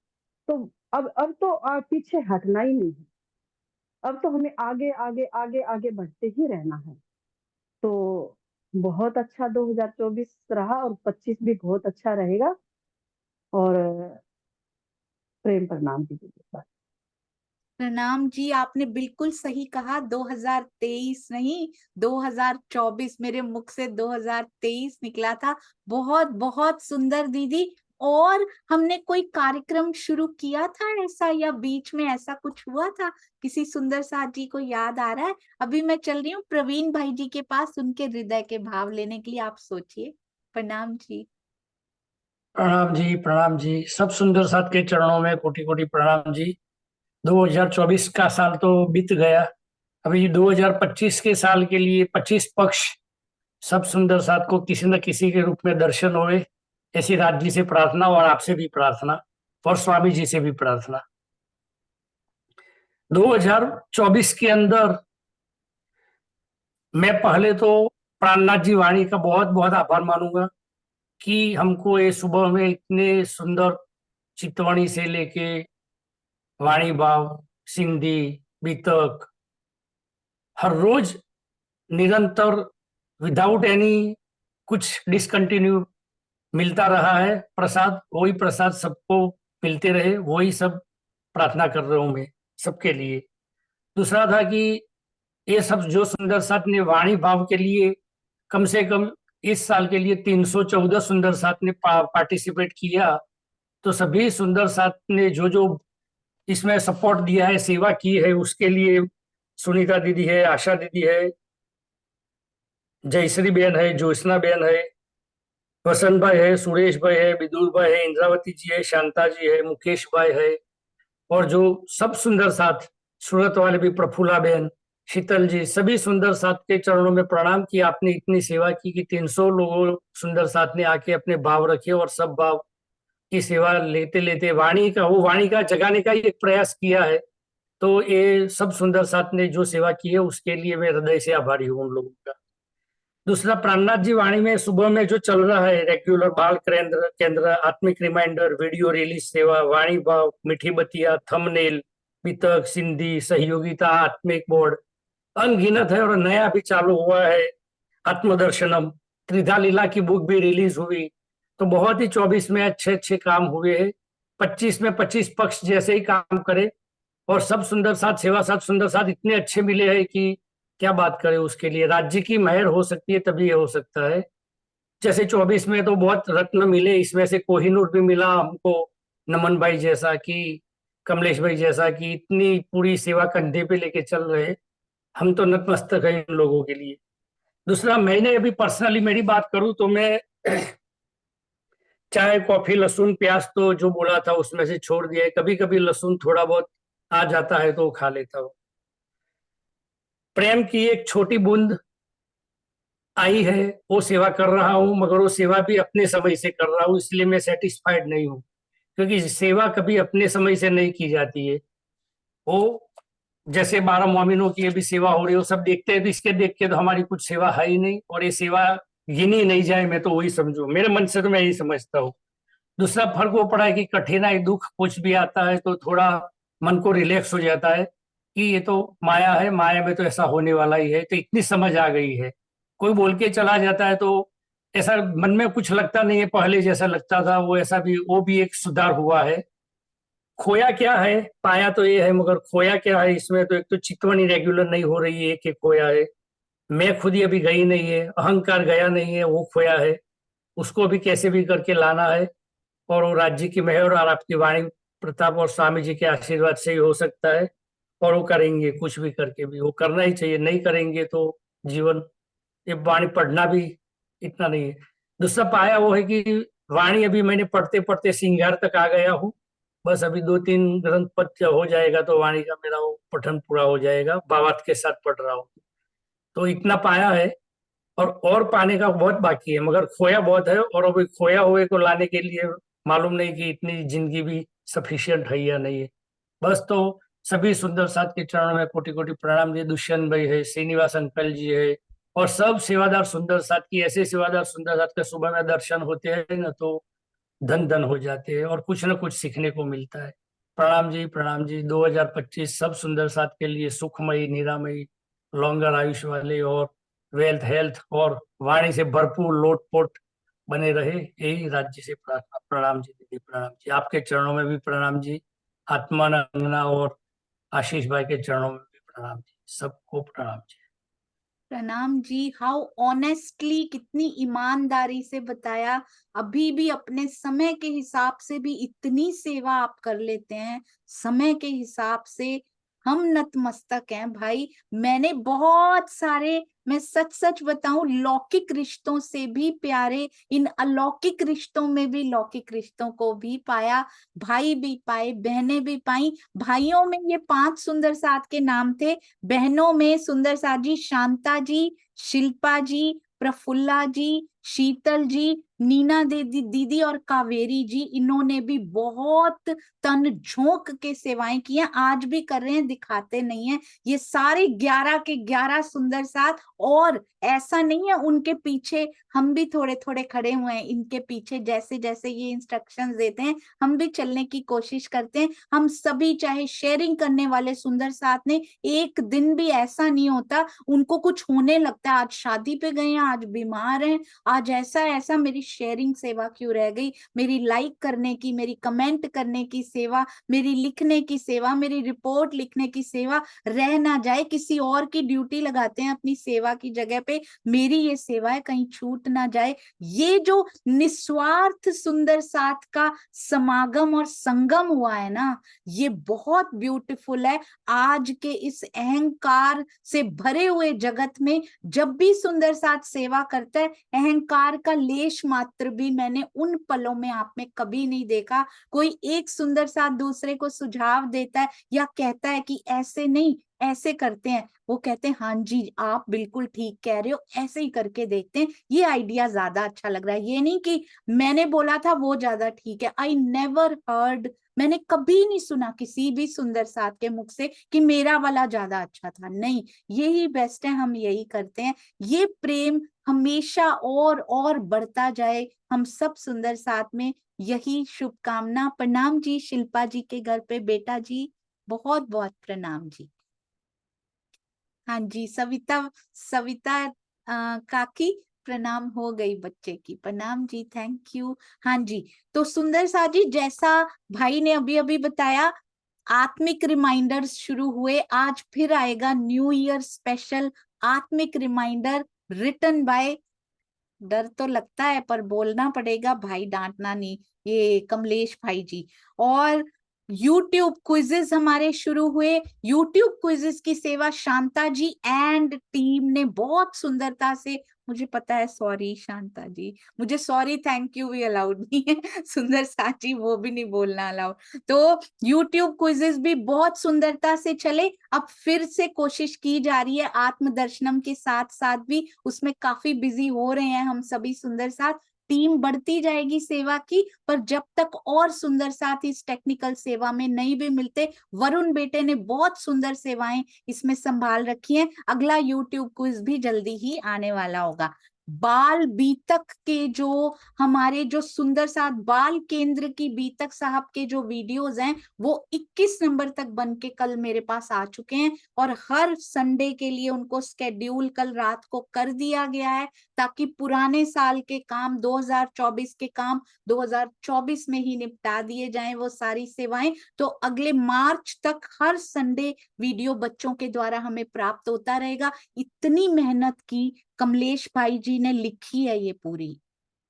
तो अब तो पीछे हटना ही नहीं है। अब तो हमें आगे आगे आगे आगे बढ़ते ही रहना है। तो बहुत अच्छा 2024 रहा, और 25 भी बहुत अच्छा रहेगा। और प्रेम प्रणाम दीजिए। प्रणाम जी, आपने बिल्कुल सही कहा। 2023 नहीं, 2024 मेरे मुख से 2023 निकला था। बहुत बहुत सुंदर दीदी। और हमने कोई कार्यक्रम शुरू किया था ऐसा, या बीच में ऐसा कुछ हुआ था? किसी सुंदर साथ जी को याद आ रहा है? अभी मैं चल रही हूँ प्रवीण भाई जी के पास, उनके हृदय के भाव लेने के लिए। आप सोचिए। प्रणाम जी। प्रणाम जी, प्रणाम जी। सब सुंदर साथ के चरणों में कोटि कोटि प्रणाम जी। 2024 का साल तो बीत गया, अभी 2025 के साल के लिए 25 पक्ष सब सुंदर साथ को किसी न किसी के रूप में दर्शन होवे, ऐसी राज जी से प्रार्थना, और आपसे भी प्रार्थना, और स्वामी जी से भी प्रार्थना। 2024 के अंदर मैं पहले तो प्राणनाथ जी वाणी का बहुत बहुत आभार मानूंगा कि हमको ये सुबह में इतने सुंदर चितवाणी से लेके वाणी भाव, सिंधी, बीतक, हर रोज निरंतर विदाउट एनी कुछ डिसकंटिन्यू मिलता रहा है प्रसाद। वही प्रसाद सबको मिलते रहे, वही सब प्रार्थना कर रहा हूं मैं सबके लिए। दूसरा था कि ये सब जो सुंदर साथ ने वाणी भाव के लिए कम से कम इस साल के लिए 314 सुंदर साथ ने पार्टिसिपेट किया। तो सभी सुंदर साथ ने जो जो इसमें सपोर्ट दिया है, सेवा की है, उसके लिए सुनीता दीदी है, आशा दीदी है, जयश्री बहन है, ज्योत्सना बहन है, वसंत भाई है, सुरेश भाई है, विदुर भाई है, इंद्रावती जी है, शांता जी है, मुकेश भाई है, और जो सब सुंदर साथ सूरत वाले भी प्रफुल्ला बहन, शीतल जी, सभी सुंदर साथ के चरणों में प्रणाम कि आपने इतनी सेवा की कि 300 लोगों सुंदर साथ ने आके अपने भाव रखे, और सब भाव की सेवा लेते लेते वाणी का जगाने का ही एक प्रयास किया है। तो ये सब सुंदर साथ ने जो सेवा की है उसके लिए मैं हृदय से आभारी हूँ उन लोगों का। दूसरा, प्राणनाथ जी वाणी में सुबह में जो चल रहा है रेगुलर बाल केंद्र केंद्र, आत्मिक रिमाइंडर, वीडियो रिलीज सेवा, वाणी भाव, मीठी बतिया, थंबनेल, पितक, सिंधी, सहयोगिता, आत्मिक बोर्ड, अनगिनत है। और नया भी चालू हुआ है आत्मदर्शनम, त्रिधा लीला की बुक भी रिलीज हुई। तो बहुत ही 24 में अच्छे अच्छे काम हुए हैं। 25 में 25 पक्ष जैसे ही काम करे, और सब सुंदर साथ, सेवा साथ, सुंदर साथ इतने अच्छे मिले हैं कि क्या बात करें। उसके लिए राज्य की मेहर हो सकती है, तभी ये हो सकता है। जैसे 24 में तो बहुत रत्न मिले, इसमें से कोहिनूर भी मिला हमको, नमन भाई जैसा कि, कमलेश भाई जैसा कि इतनी पूरी सेवा कंधे पे लेके चल रहे। हम तो नतमस्तक है इन लोगों के लिए। दूसरा, मैंने अभी पर्सनली मेरी बात करूं तो मैं चाय, कॉफी, लहसुन, प्याज तो जो बोला था उसमें से छोड़ दिया है। कभी कभी लहसुन थोड़ा बहुत आ जाता है तो वो खा लेता हूँ। प्रेम की एक छोटी बूंद आई है, वो सेवा कर रहा हूँ, मगर वो सेवा भी अपने समय से कर रहा हूँ, इसलिए मैं सेटिस्फाइड नहीं हूँ। क्योंकि सेवा कभी अपने समय से नहीं की जाती है। वो जैसे 12 मोमिनों की अभी सेवा हो रही है, वो सब देखते हैं तो इसके देख के तो हमारी कुछ सेवा है ही नहीं, और ये सेवा गिनी नहीं जाए, मैं तो वही समझू, मेरे मन से तो मैं यही समझता हूँ। दूसरा फर्क वो पड़ा है कि कठिनाई, दुख कुछ भी आता है तो थोड़ा मन को रिलैक्स हो जाता है कि ये तो माया है, माया में तो ऐसा होने वाला ही है। तो इतनी समझ आ गई है। कोई बोल के चला जाता है तो ऐसा मन में कुछ लगता नहीं है, पहले जैसा लगता था वो, ऐसा भी, वो भी एक सुधार हुआ है। खोया क्या है, पाया तो ये है, मगर खोया क्या है इसमें? तो एक तो चितवनी रेगुलर नहीं हो रही है, एक खोया है। मैं खुद ही अभी गई नहीं है, अहंकार गया नहीं है, वो खोया है। उसको भी कैसे भी करके लाना है, और वो राज्य की मेहर और आपकी वाणी प्रताप और स्वामी जी के आशीर्वाद से ही हो सकता है। और वो करेंगे, कुछ भी करके भी वो करना ही चाहिए, नहीं करेंगे तो जीवन ये वाणी पढ़ना भी इतना नहीं है। दूसरा पाया वो है कि वाणी अभी मैंने पढ़ते पढ़ते श्रृंगार तक आ गया हूँ। बस अभी 2-3 ग्रंथ पद्य हो जाएगा तो वाणी का मेरा वो पठन पूरा हो जाएगा। भावार्थ के साथ पढ़ रहा हूँ, तो इतना पाया है और पाने का बहुत बाकी है, मगर खोया बहुत है। और अभी खोया हुए को लाने के लिए मालूम नहीं कि इतनी जिंदगी भी सफिशियंट है या नहीं है। बस तो सभी सुंदर साथ के चरणों में कोटि कोटि प्रणाम जी। दुष्यंत भाई है, श्रीनिवास अंकल जी है, और सब सेवादार सुंदर साथ की। ऐसे सेवादार सुंदर साथ के सुबह में दर्शन होते हैं ना तो धन धन हो जाते हैं और कुछ न कुछ सीखने को मिलता है। प्रणाम जी, प्रणाम जी। 2025 सब सुंदर साथ के लिए सुखमयी, निरामयी, लॉन्गर आयुष वाले और वेल्थ, हेल्थ और वाणी से भरपूर लोटपोट बने रहे, यही राज्य से प्रार्थना। प्रणाम जी दीदी, प्रणाम जी। आपके चरणों में भी प्रणाम जी। आत्मा नंगना और आशीष भाई के चरणों में भी प्रणाम जी। सबको प्रणाम जी। प्रणाम जी। हाउ ऑनेस्टली, कितनी ईमानदारी से बताया। अभी भी अपने समय के हिसाब से भी इतनी सेवा आप कर लेते हैं, समय के हिसाब से। हम नतमस्तक हैं भाई। मैंने बहुत सारे, मैं सच सच बताऊं, लौकिक रिश्तों से भी प्यारे इन अलौकिक रिश्तों में भी लौकिक रिश्तों को भी पाया। भाई भी पाए, बहनें भी पाई। भाइयों में ये 5 सुंदर साथ के नाम थे, बहनों में सुंदर साथ जी, शांता जी, शिल्पा जी, प्रफुल्ला जी, शीतल जी, नीना दीदी और कावेरी जी। इन्होंने भी बहुत तन झोंक के सेवाएं की हैं, आज भी कर रहे हैं, दिखाते नहीं है। ये सारे 11 के 11 सुंदर साथ। और ऐसा नहीं है, उनके पीछे हम भी थोड़े थोड़े खड़े हुए हैं, इनके पीछे जैसे जैसे ये इंस्ट्रक्शंस देते हैं हम भी चलने की कोशिश करते हैं। हम सभी, चाहे शेयरिंग करने वाले सुंदर साथ ने, एक दिन भी ऐसा नहीं होता उनको कुछ होने लगता है, आज शादी पे गए हैं, आज बीमार हैं, आज ऐसा ऐसा, मेरी शेयरिंग सेवा क्यों रह गई, मेरी लाइक करने की, मेरी कमेंट करने की सेवा, मेरी लिखने की सेवा, मेरी रिपोर्ट लिखने की सेवा रह ना जाए। किसी और की ड्यूटी लगाते हैं अपनी सेवा की जगह पे, मेरी ये सेवा है, कहीं छूट ना जाए। ये जो निस्वार्थ सुंदर साथ का समागम और संगम हुआ है ना, ये बहुत ब्यूटीफुल है। आज के इस अहंकार से भरे हुए जगत में जब भी सुंदर साथ सेवा करता है, अहंकार का लेश मात्र भी मैंने उन पलों में आप में कभी नहीं देखा। कोई एक सुंदर साथ दूसरे को सुझाव देता है या कहता है कि ऐसे नहीं, ऐसे करते हैं, वो कहते हैं हाँ जी आप बिल्कुल ठीक कह रहे हो, ऐसे ही करके देखते हैं, ये आइडिया ज्यादा अच्छा लग रहा है। ये नहीं कि मैंने बोला था वो ज्यादा ठीक है। आई नेवर हर्ड, मैंने कभी नहीं सुना किसी भी सुंदर साथ के मुख से कि मेरा वाला ज्यादा अच्छा था। नहीं, यही बेस्ट है, हम यही करते हैं। ये प्रेम हमेशा और बढ़ता जाए हम सब सुंदर साथ में, यही शुभकामना। प्रणाम जी शिल्पा जी के घर पे बेटा जी, बहुत बहुत प्रणाम जी। हाँ जी सविता, सविता काकी, प्रणाम हो गई बच्चे की, प्रणाम जी, थैंक यू। हाँ जी, तो सुंदर सा जी, जैसा भाई ने अभी अभी बताया, आत्मिक रिमाइंडर्स शुरू हुए। आज फिर आएगा न्यू ईयर स्पेशल आत्मिक रिमाइंडर रिटन बाय, डर तो लगता है पर बोलना पड़ेगा भाई, डांटना नहीं, ये कमलेश भाई जी। और YouTube क्विजेस हमारे शुरू हुए। YouTube क्विजेस की सेवा शांता जी एंड टीम ने बहुत सुंदरता से, मुझे पता है, सॉरी शांता जी, मुझे सॉरी थैंक यू भी अलाउड नहीं है सुंदर साची, वो भी नहीं बोलना अलाउड। तो YouTube क्विजेस भी बहुत सुंदरता से चले। अब फिर से कोशिश की जा रही है आत्मदर्शनम के साथ साथ भी, उसमें काफी बिजी हो रहे हैं हम सभी सुंदर साथ। टीम बढ़ती जाएगी सेवा की, पर जब तक और सुंदर साथ इस टेक्निकल सेवा में नहीं भी मिलते, वरुण बेटे ने बहुत सुंदर सेवाएं इसमें संभाल रखी हैं। अगला YouTube क्विज भी जल्दी ही आने वाला होगा। बाल बीतक के जो हमारे जो सुंदर साथ बाल केंद्र की बीतक साहब के जो वीडियोस हैं, वो 21 नंबर तक बन के कल मेरे पास आ चुके हैं, और हर संडे के लिए उनको स्केड्यूल कल रात को कर दिया गया है, ताकि पुराने साल के काम, 2024 के काम 2024 में ही निपटा दिए जाएं वो सारी सेवाएं। तो अगले मार्च तक हर संडे वीडियो बच्चों के द्वारा हमें प्राप्त होता रहेगा। इतनी मेहनत की कमलेश भाई जी ने लिखी है ये पूरी,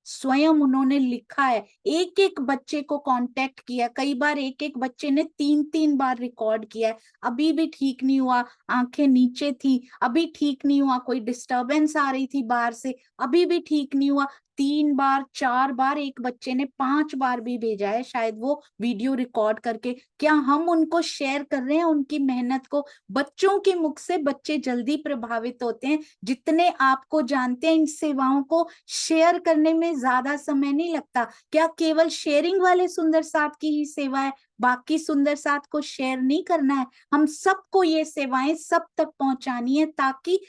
स्वयं उन्होंने लिखा है, एक एक बच्चे को कांटेक्ट किया, कई बार एक एक बच्चे ने 3-3 बार रिकॉर्ड किया है, अभी भी ठीक नहीं हुआ, आंखें नीचे थी, अभी ठीक नहीं हुआ, कोई डिस्टरबेंस आ रही थी बाहर से, अभी भी ठीक नहीं हुआ, 3 बार 4 बार, एक बच्चे ने 5 बार भी भेजा है शायद वो वीडियो रिकॉर्ड करके। क्या हम उनको शेयर कर रहे हैं उनकी मेहनत को? बच्चों के मुख से बच्चे जल्दी प्रभावित होते हैं। जितने आपको जानते हैं, इन सेवाओं को शेयर करने में ज्यादा समय नहीं लगता। क्या केवल शेयरिंग वाले सुंदर साथ की ही सेवा है, बाकी सुंदर साथ को शेयर नहीं करना है? हम सबको ये सेवाएं सब तक पहुंचानी है, ताकि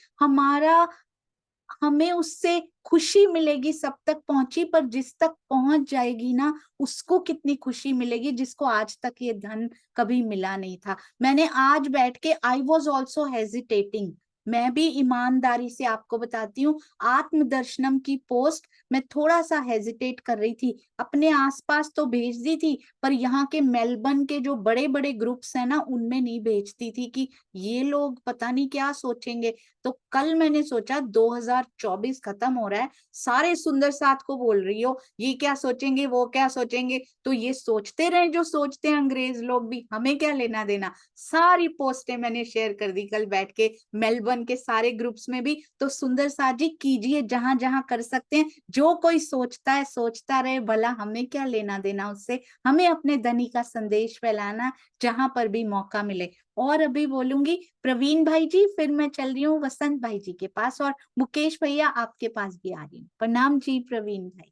हमें उससे खुशी मिलेगी सब तक पहुंची, पर जिस तक पहुंच जाएगी ना, उसको कितनी खुशी मिलेगी, जिसको आज तक ये धन कभी मिला नहीं था। मैंने आज बैठ के, आई वॉज ऑल्सो हेजिटेटिंग, मैं भी ईमानदारी से आपको बताती हूँ, आत्मदर्शनम की पोस्ट मैं थोड़ा सा हेजिटेट कर रही थी। अपने आसपास तो भेज दी थी, पर यहाँ के मेलबर्न के जो बड़े बड़े ग्रुप्स हैं ना, उनमें नहीं भेजती थी कि ये लोग पता नहीं क्या सोचेंगे। तो कल मैंने सोचा 2024 खत्म हो रहा है, सारे सुंदर साथ को बोल रही हो ये क्या सोचेंगे, वो क्या सोचेंगे, तो ये सोचते रहे जो सोचते हैं अंग्रेज लोग भी, हमें क्या लेना देना। सारी पोस्टें मैंने शेयर कर दी कल बैठ के, मेलबर्न के सारे ग्रुप्स में भी। तो सुंदर साथ जी कीजिए, जहां जहां कर सकते हैं, जो कोई सोचता है सोचता रहे, भला हमें क्या लेना देना उससे। हमें अपने धनी का संदेश फैलाना जहां पर भी मौका मिले। और अभी बोलूंगी प्रवीण भाई जी, फिर मैं चल रही हूँ वसंत भाई जी के पास, और मुकेश भैया आपके पास भी आ रही हूँ। प्रणाम जी प्रवीण भाई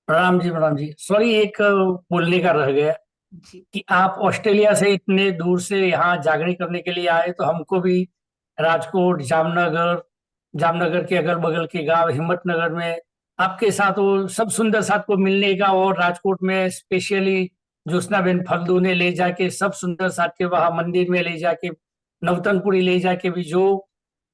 प्रणाम जी। सॉरी, एक बोलने का रह गया जी। कि आप ऑस्ट्रेलिया से इतने दूर से यहाँ जागरण करने के लिए आए, तो हमको भी राजकोट, जामनगर के अगल बगल के गांव हिम्मतनगर में आपके साथ वो सब सुंदर साथ को मिलने का, और राजकोट में स्पेशली ज्योत्सनाबेन फल्दू ने ले जाके सब सुंदर साथ के वहां मंदिर में ले जाके, नवतनपुरी ले जाके भी जो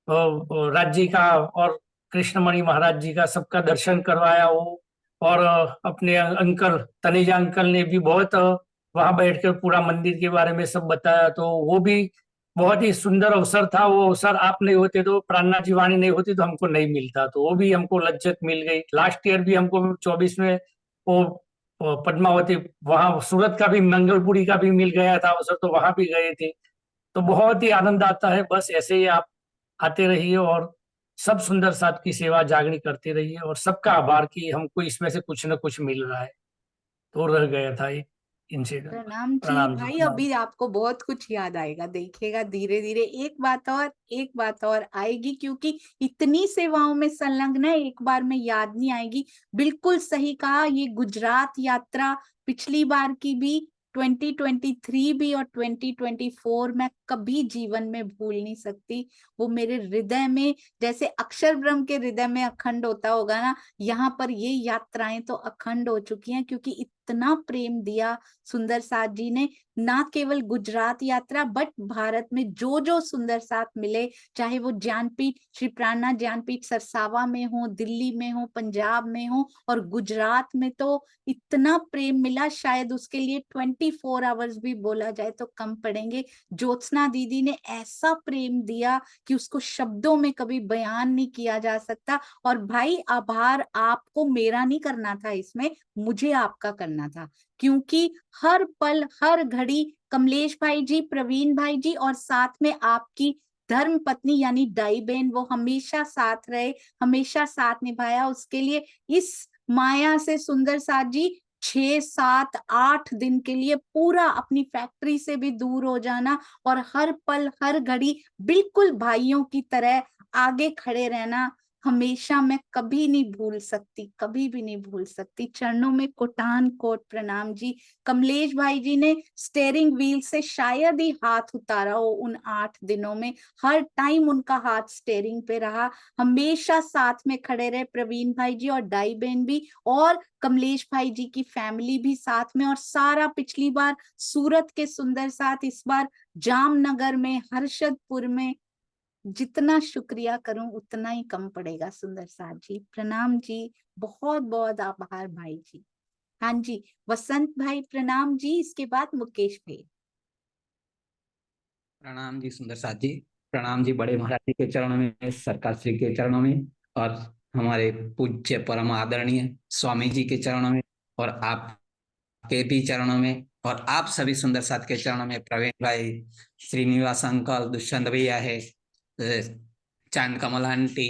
राज जी का और कृष्णमणि महाराज जी का सबका दर्शन करवाया वो। और अपने अंकल तनेजा अंकल ने भी बहुत वहां बैठकर पूरा मंदिर के बारे में सब बताया, तो वो भी बहुत ही सुंदर अवसर था। वो अवसर आप नहीं होते तो, प्राणनाथ जी वाणी नहीं होती तो हमको नहीं मिलता, तो वो भी हमको लज्जत मिल गई। लास्ट ईयर भी हमको 24 में वो पद्मावती, वहां सूरत का भी, मंगलपुरी का भी मिल गया था अवसर, तो वहां भी गए थे। तो बहुत ही आनंद आता है। बस ऐसे ही आप आते रहिए और सब सुंदर साथ की सेवा जागनी करते रहिए, और सबका आभार कि हमको इसमें से कुछ न कुछ मिल रहा है। तो रह गया था एक इंसिडेंट। प्रणाम जी प्रणाम जी, भाई, प्रणाम। अभी आपको बहुत कुछ याद आएगा, देखिएगा धीरे धीरे एक बात और आएगी, क्योंकि इतनी सेवाओं में संलग्न है, एक बार में याद नहीं आएगी। बिल्कुल सही कहा, ये गुजरात यात्रा पिछली बार की भी, 2023 भी और 2024 मैं कभी जीवन में भूल नहीं सकती। वो मेरे हृदय में, जैसे अक्षर ब्रह्म के हृदय में अखंड होता होगा ना, यहाँ पर ये यात्राएं तो अखंड हो चुकी हैं, क्योंकि इतना प्रेम दिया सुंदर साथ जी ने। ना केवल गुजरात यात्रा, बट भारत में जो जो सुंदर साथ मिले, चाहे वो ज्ञानपीठ, श्री प्राणनाथ ज्ञानपीठ सरसावा में हो, दिल्ली में हो, पंजाब में हो, और गुजरात में तो इतना प्रेम मिला, शायद उसके लिए 24 आवर्स भी बोला जाए तो कम पड़ेंगे। ज्योत्सना दीदी ने ऐसा प्रेम दिया कि उसको शब्दों में कभी बयान नहीं किया जा सकता। और भाई आभार आपको मेरा नहीं करना था, इसमें मुझे आपका करना था, क्योंकि हर पल हर घड़ी कमलेश भाई जी, प्रवीण भाई जी, और साथ में आपकी धर्म पत्नी यानी दाई बहन, वो हमेशा साथ रहे, हमेशा साथ निभाया। उसके लिए इस माया से सुंदर साथ जी 6, 7, 8 दिन के लिए पूरा अपनी फैक्ट्री से भी दूर हो जाना, और हर पल हर घड़ी बिल्कुल भाइयों की तरह आगे खड़े रहना, हमेशा मैं कभी नहीं भूल सकती, कभी भी नहीं भूल सकती। चरणों में कोटान कोट प्रणाम जी। कमलेश भाई जी ने स्टेयरिंग व्हील से शायद ही हाथ उतारा हो उन 8 दिनों में, हर टाइम उनका हाथ स्टेयरिंग पे रहा, हमेशा साथ में खड़े रहे प्रवीण भाई जी और दाई बहन भी, और कमलेश भाई जी की फैमिली भी साथ में। और सारा पिछली बार सूरत के सुंदर साथ, इस बार जामनगर में, हर्षदपुर में, जितना शुक्रिया करूं उतना ही कम पड़ेगा सुंदर साथ जी। प्रणाम जी, बहुत बहुत आभार भाई जी। हाँ जी, वसंत भाई प्रणाम जी, इसके बाद मुकेश भाई। प्रणाम जी सुंदर साथ जी, प्रणाम जी बड़े महाराज जी के चरणों में, सरकार श्री के चरणों में, और हमारे पूज्य परम आदरणीय स्वामी जी के चरणों में और आपके भी चरणों में और आप सभी सुंदर साथ के चरणों में, प्रवीण भाई, श्रीनिवास अंकल, दुष्यंत भैया है, चांद कमल आंटी,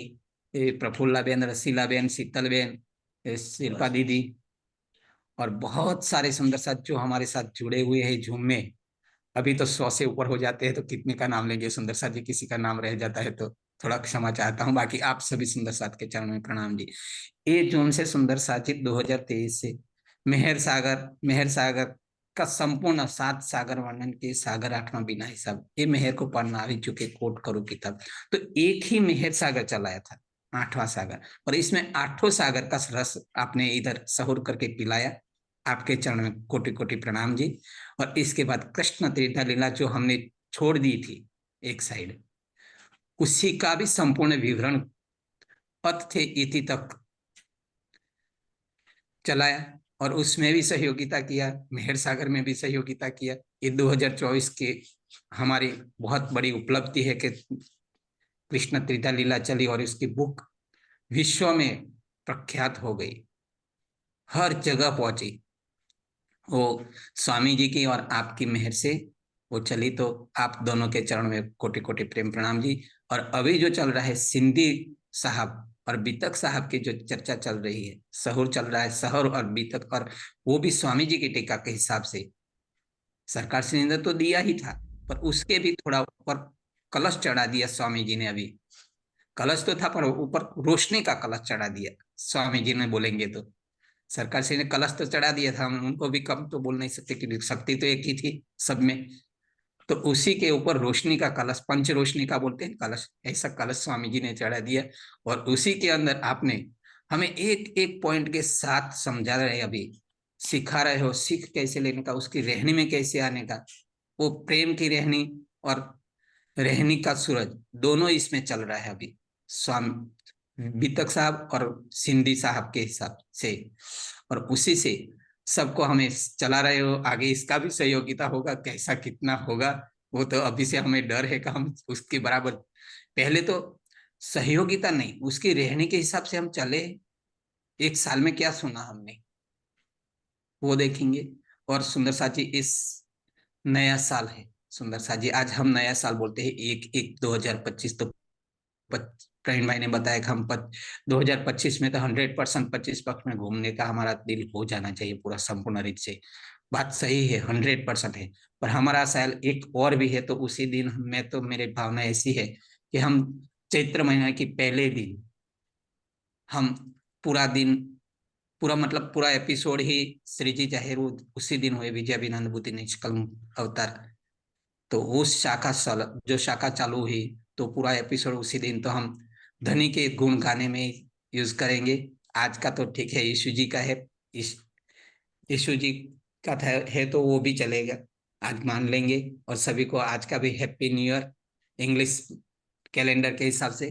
प्रफुल्ला बेन, रसीला बेन, शीतल बेन, शिल्पा दीदी और बहुत सारे सुंदर साथ जो हमारे साथ जुड़े हुए हैं झूम में। अभी तो 100 से ऊपर हो जाते हैं तो कितने का नाम लेंगे सुंदर साथ जी, किसी का नाम रह जाता है तो थोड़ा क्षमा चाहता हूँ। बाकी आप सभी सुंदर साथ के चरणों में प्रणाम जी। 1 जून से सुंदर साथ जी 2023 से मेहर सागर का संपूर्ण 7 सागर वर्णन के सागर 8वां बिना हिसाब, ये मेहर को पढ़ना अभी चुके कोट करो किताब, तो एक ही मेहर सागर चलाया था 8वां सागर, और इसमें 8 सागर का रस आपने इधर सहूर करके पिलाया। आपके चरण में कोटि कोटि प्रणाम जी। और इसके बाद कृष्ण तीर्थ लीला जो हमने छोड़ दी थी एक साइड, उसी का भी संपूर्ण विवरण पथ थे इति तक चलाया और उसमें भी सहयोगिता किया, मेहर सागर में भी सहयोगिता किया। ये 2024 के हमारी बहुत बड़ी उपलब्धि है कि कृष्ण तीर्थ लीला चली और इसकी बुक विश्व में प्रख्यात हो गई, हर जगह पहुंची। वो स्वामी जी की और आपकी मेहर से वो चली, तो आप दोनों के चरण में कोटि कोटि प्रेम प्रणाम जी। और अभी जो चल रहा है सिंधी साहब और बीतक साहब की जो चर्चा चल रही है, सहूर चल रहा है, सहूर और बीतक, और वो भी स्वामी जी की टीका के हिसाब से सरकार श्री ने तो दिया ही था, पर उसके भी थोड़ा ऊपर कलश चढ़ा दिया स्वामी जी ने। अभी कलश तो था पर ऊपर रोशनी का कलश चढ़ा दिया स्वामी जी ने, बोलेंगे तो सरकार श्री ने कलश तो चढ़ा दिया था, हम उनको भी कम तो बोल नहीं सकते क्योंकि शक्ति तो एक ही थी सब में। तो उसी के ऊपर रोशनी का कलश, पंच रोशनी का बोलते हैं कलश, ऐसा कलश स्वामी जी ने चढ़ा दिया। और उसी के अंदर आपने हमें एक एक पॉइंट के साथ समझा रहे, अभी सिखा रहे हो सीख कैसे लेने का, उसकी रहनी में कैसे आने का, वो प्रेम की रहनी और रहनी का सूरज दोनों इसमें चल रहा है अभी स्वामी बीतक साहब और सिंधी साहब के हिसाब से, और उसी से सबको हमें चला रहे हो आगे। इसका भी सहयोगिता होगा, कैसा कितना होगा वो तो अभी से हमें डर है कि हम उसके बराबर, पहले तो सहयोगिता नहीं, उसकी रहने के हिसाब से हम चले। एक साल में क्या सुना हमने वो देखेंगे। और सुंदर साथ जी इस नया साल है, सुंदर साथ जी आज हम नया साल बोलते हैं 1/1/2025, तो प्रवीण भाई ने बताया कि हम 2025 में तो 100% 25 पक्ष में घूमने का हमारा दिल हो जाना चाहिए पूरा संपूर्ण रीत से। बात सही है, 100% है, पर हमारा साल एक और भी है। तो उसी दिन में तो मेरी भावना ऐसी है कि हम चैत्र महीना की पहले दिन हम पूरा दिन, पूरा मतलब पूरा एपिसोड ही श्री जी जाहिर उसी दिन हुए, विजयाभिनंदभूति निष्कलम अवतार, तो उस जो शाखा चालू हुई तो पूरा एपिसोड उसी दिन तो हम धनी के गुण गाने में यूज करेंगे। आज का तो ठीक है यीशु जी का है, यीशु जी का है तो वो भी चलेगा, आज मान लेंगे। और सभी को आज का भी happy new year English calendar के हिसाब से।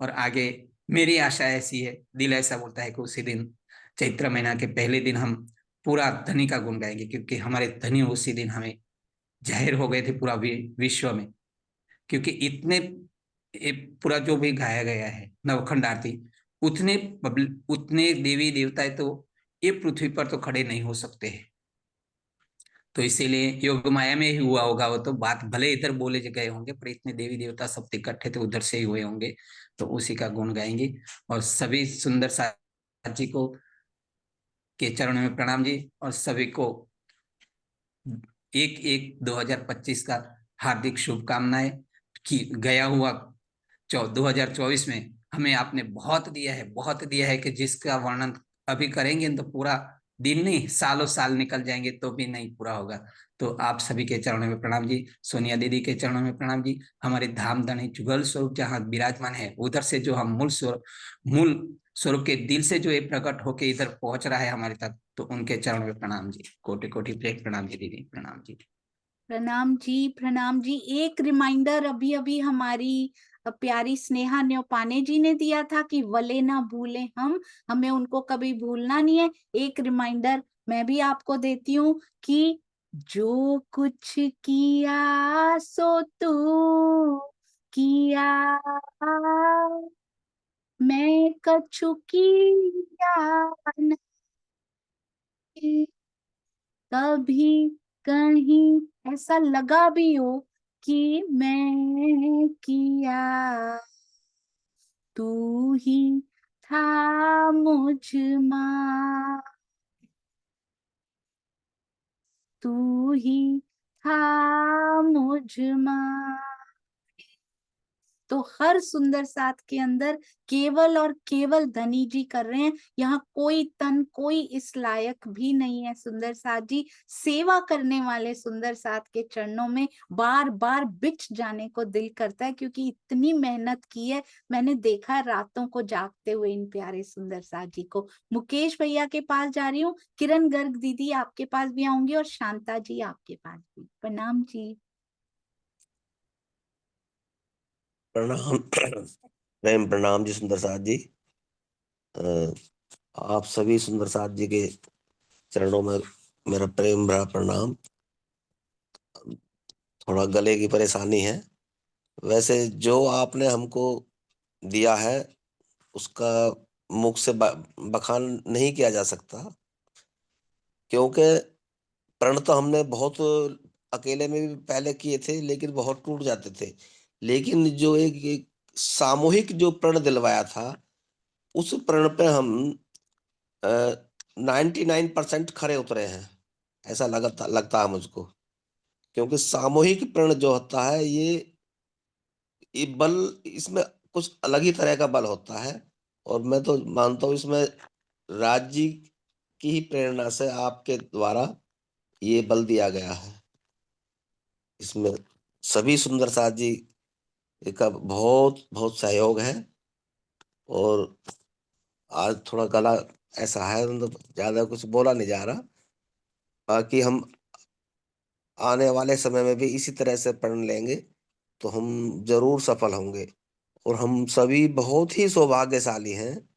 और आगे मेरी आशा ऐसी है, दिल ऐसा बोलता है कि उसी दिन चैत्र महीना के पहले दिन हम पूरा धनी का गुण गाएंगे, क्योंकि हमारे धनी उसी दिन हमें जाहिर हो गए थे पूरा विश्व में। क्योंकि इतने पूरा जो भी गाया गया है नवखंड आरती, उतने देवी देवताएं तो ये पृथ्वी पर तो खड़े नहीं हो सकते हैं। तो इसीलिए योग माया में ही हुआ होगा वो, तो बात भले इधर बोले गए होंगे पर इतने देवी देवता सब इकट्ठे थे उधर से ही हुए होंगे, तो उसी का गुण गाएंगे। और सभी सुंदर साथ जी को के चरणों में प्रणाम जी। और सभी को 1/1/2025 का हार्दिक शुभकामनाएं। कि गया हुआ 2024 में हमें आपने बहुत दिया है कि जिसका वर्णन अभी करेंगे तो पूरा दिन नहीं सालों साल निकल जाएंगे तो भी नहीं पूरा होगा। तो आप सभी के चरणों में प्रणाम जी, सोनिया दीदी के चरणों में प्रणाम जी। हमारे धाम धनी जुगल स्वरूप जहाँ विराजमान है उधर से जो हम मूल स्वरूप के दिल से जो ये प्रकट होके इधर पहुंच रहा है हमारे तक, तो उनके चरणों में प्रणाम जी, कोटि कोटि प्रेम प्रणाम जी दीदी, प्रणाम जी। प्रणाम जी, प्रणाम जी। एक रिमाइंडर अभी अभी हमारी प्यारी स्नेहा न्योपाने जी ने दिया था कि वले ना भूले हमें उनको कभी भूलना नहीं है। एक रिमाइंडर मैं भी आपको देती हूँ कि जो कुछ किया सो तू किया, मैं कछु किया नहीं, कभी कहीं ऐसा लगा भी हो कि मैं किया, तू ही था मुझ में, तू ही था मुझ में। तो हर सुंदर साथ के अंदर केवल और केवल धनी जी कर रहे हैं। यहाँ कोई तन कोई इस लायक भी नहीं है। सुंदर साथ जी सेवा करने वाले सुंदर साथ के चरणों में बार बार बिछ जाने को दिल करता है, क्योंकि इतनी मेहनत की है। मैंने देखा है रातों को जागते हुए इन प्यारे सुंदर साथ जी को। मुकेश भैया के पास जा रही हूँ, किरण गर्ग दीदी आपके पास भी आऊंगी, और शांता जी आपके पास भी। प्रणाम जी। प्रणाम प्रेम प्रणाम जी सुंदर साथ जी। आप सभी सुंदर साथ जी के चरणों में मेरा प्रेम भरा प्रणाम। थोड़ा गले की परेशानी है। वैसे जो आपने हमको दिया है उसका मुख से बखान नहीं किया जा सकता, क्योंकि प्रण तो हमने बहुत अकेले में भी पहले किए थे, लेकिन बहुत टूट जाते थे। लेकिन जो एक सामूहिक जो प्रण दिलवाया था, उस प्रण पे हम 99% खरे उतरे हैं, ऐसा लगता है मुझको। क्योंकि सामूहिक प्रण जो होता है ये बल, इसमें कुछ अलग ही तरह का बल होता है। और मैं तो मानता हूँ इसमें राज जी की ही प्रेरणा से आपके द्वारा ये बल दिया गया है। इसमें सभी सुंदर साथ जी का बहुत बहुत सहयोग है। और आज थोड़ा गला ऐसा है, मतलब ज्यादा कुछ बोला नहीं जा रहा। बाकी हम आने वाले समय में भी इसी तरह से प्रण लेंगे तो हम जरूर सफल होंगे। और हम सभी बहुत ही सौभाग्यशाली हैं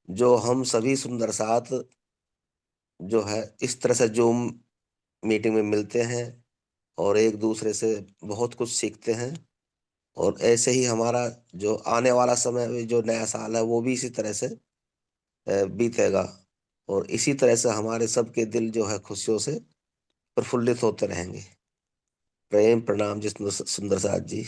जो हम सभी सुंदर साथ जो है इस तरह से जूम मीटिंग में मिलते हैं और एक दूसरे से बहुत कुछ सीखते हैं। और ऐसे ही हमारा जो आने वाला समय में जो नया साल है वो भी इसी तरह से बीतेगा। और इसी तरह से हमारे सबके दिल जो है खुशियों से प्रफुल्लित होते रहेंगे। प्रेम प्रणाम जी सुंदर साथ जी।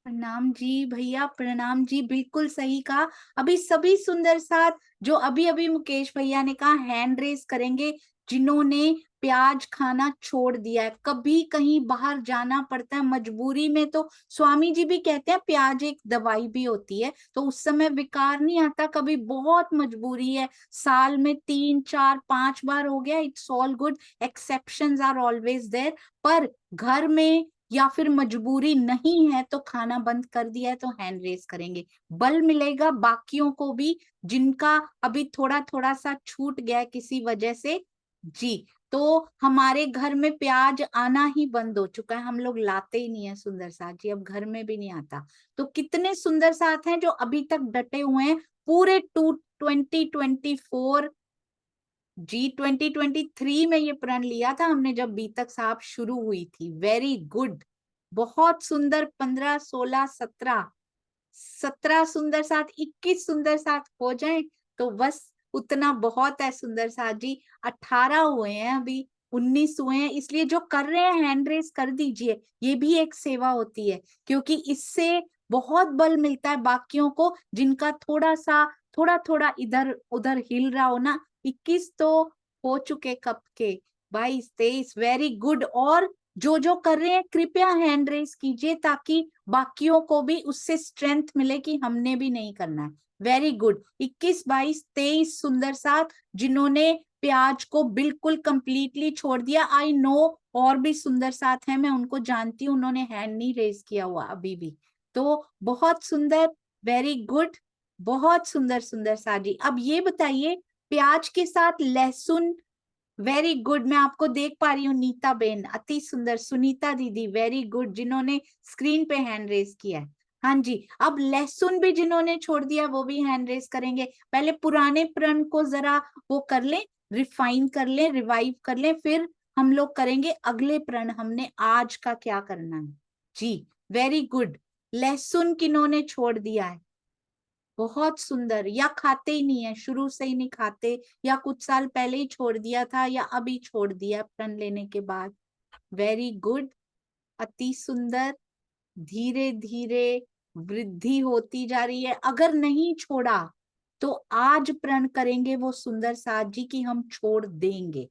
प्रणाम जी भैया, प्रणाम जी, बिल्कुल सही कहा। अभी सभी सुंदर साथ जो अभी अभी मुकेश भैया ने कहा हैंड रेस करेंगे, जिन्होंने प्याज खाना छोड़ दिया है। कभी कहीं बाहर जाना पड़ता है मजबूरी में, तो स्वामी जी भी कहते हैं प्याज एक दवाई भी होती है, तो उस समय विकार नहीं आता। कभी बहुत मजबूरी है, साल में 3 4 5 बार हो गया, it's all good, exceptions are always there. पर घर में या फिर मजबूरी नहीं है तो खाना बंद कर दिया है, तो हैंड रेस करेंगे, बल मिलेगा बाकियों को भी जिनका अभी थोड़ा थोड़ा सा छूट गया है किसी वजह से। जी, तो हमारे घर में प्याज आना ही बंद हो चुका है, हम लोग लाते ही नहीं है सुंदर साथ जी, अब घर में भी नहीं आता। तो कितने सुंदर साथ हैं जो अभी तक डटे हुए हैं पूरे 2024 जी। 2023 में ये प्रण लिया था हमने जब बीतक साहब शुरू हुई थी। वेरी गुड, बहुत सुंदर। 15 16 17 सुंदर साथ, 21 सुंदर साथ हो जाए तो बस उतना बहुत है सुंदर साथ जी। 18 हुए हैं, अभी 19 हुए हैं, इसलिए जो कर रहे हैं हैंड रेस कर दीजिए, ये भी एक सेवा होती है, क्योंकि इससे बहुत बल मिलता है बाकियों को जिनका थोड़ा थोड़ा इधर उधर हिल रहा हो ना। 21 तो हो चुके कब के, 22 23, वेरी गुड। और जो कर रहे हैं कृपया हैंड रेस कीजिए ताकि बाकियों को भी उससे स्ट्रेंथ मिले कि हमने भी नहीं करना है। वेरी गुड, 21 22 23 सुंदर साथ जिन्होंने प्याज को बिल्कुल कंप्लीटली छोड़ दिया। आई नो और भी सुंदर साथ हैं, मैं उनको जानती हूँ, उन्होंने हैंड नहीं रेस किया हुआ अभी भी। तो बहुत सुंदर, वेरी गुड, बहुत सुंदर सुंदर साथ जी। अब ये बताइए प्याज के साथ लहसुन, वेरी गुड, मैं आपको देख पा रही हूँ नीता बेन, अति सुंदर। सुनीता दीदी वेरी गुड, जिन्होंने स्क्रीन पे हैंड रेस किया है। हाँ जी, अब लहसुन भी जिन्होंने छोड़ दिया वो भी हैंड रेस करेंगे। पहले पुराने प्रण को जरा वो कर लें, रिफाइन कर लें, रिवाइव कर लें, फिर हम लोग करेंगे अगले प्रण हमने आज का क्या करना है। जी वेरी गुड, लहसुन किन्होंने छोड़ दिया है, बहुत सुंदर। या खाते ही नहीं है, शुरू से ही नहीं खाते, या कुछ साल पहले ही छोड़ दिया था, या अभी छोड़ दिया प्रण लेने के बाद। वेरी गुड, अति सुंदर। धीरे धीरे वृद्धि होती जा रही है। अगर नहीं छोड़ा तो आज प्रण करेंगे वो सुंदर साथ जी की हम छोड़ देंगे।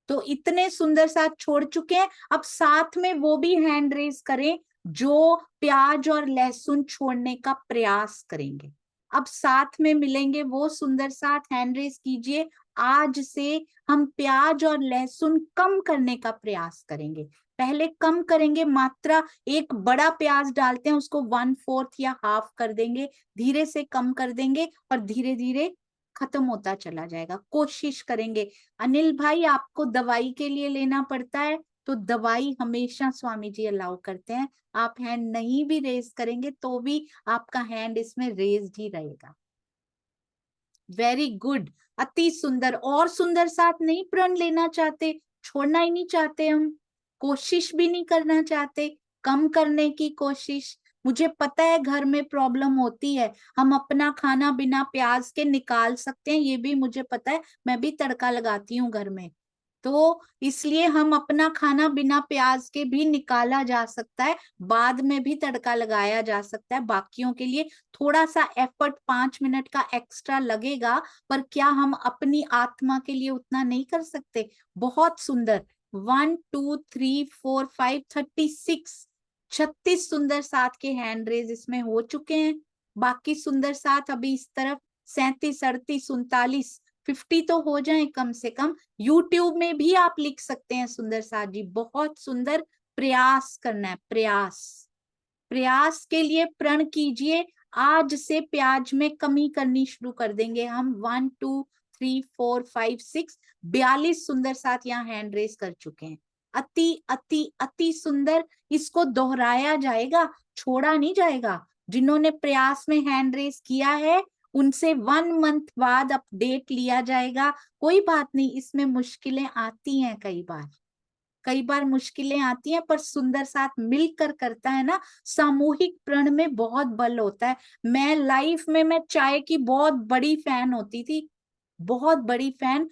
तो इतने सुंदर साथ छोड़ चुके हैं, अब साथ में वो भी हैंड रेज करें जो प्याज और लहसुन छोड़ने का प्रयास करेंगे। अब साथ में मिलेंगे वो सुंदर साथ, हैंड रेज कीजिए। आज से हम प्याज और लहसुन कम करने का प्रयास करेंगे। पहले कम करेंगे, मात्रा, एक बड़ा प्याज डालते हैं उसको 1/4 या हाफ कर देंगे, धीरे से कम कर देंगे और धीरे धीरे खत्म होता चला जाएगा। कोशिश करेंगे। अनिल भाई, आपको दवाई के लिए लेना पड़ता है तो दवाई हमेशा स्वामी जी अलाउ करते हैं। आप हैंड नहीं भी रेज करेंगे तो भी आपका हैंड इसमें रेज ही रहेगा। वेरी गुड, अति सुंदर। और सुंदर साथ नहीं प्रण लेना चाहते, छोड़ना ही नहीं चाहते, हम कोशिश भी नहीं करना चाहते, कम करने की कोशिश। मुझे पता है घर में प्रॉब्लम होती है, हम अपना खाना बिना प्याज के निकाल सकते हैं, ये भी मुझे पता है, मैं भी तड़का लगाती हूँ घर में, तो इसलिए हम अपना खाना बिना प्याज के भी निकाला जा सकता है, बाद में भी तड़का लगाया जा सकता है। बाकियों के लिए थोड़ा सा एफर्ट 5 मिनट का एक्स्ट्रा लगेगा, पर क्या हम अपनी आत्मा के लिए उतना नहीं कर सकते? बहुत सुंदर। 1 2 3 4 5 36 सुंदर साथ के हैंड रेज इसमें हो चुके हैं। बाकी सुंदर साथ अभी इस तरफ 37 38 39 50 तो हो जाए कम से कम। YouTube में भी आप लिख सकते हैं सुंदर साथ जी, बहुत सुंदर। प्रयास करना है, प्रयास। प्रयास के लिए प्रण कीजिए, आज से प्याज में कमी करनी शुरू कर देंगे हम। 1 2 3 4 5 6 42 सुंदर साथ यहाँ हैंड रेस कर चुके हैं। अति अति अति सुंदर। इसको दोहराया जाएगा, छोड़ा नहीं जाएगा। जिन्होंने प्रयास में हैंड रेस किया है उनसे 1 मंथ बाद अपडेट लिया जाएगा। कोई बात नहीं, इसमें मुश्किलें आती हैं, कई बार मुश्किलें आती हैं, पर सुंदर साथ मिलकर करता है ना। सामूहिक प्रण में बहुत बल होता है। मैं लाइफ में मैं चाय की बहुत बड़ी फैन होती थी, बहुत बड़ी फैन।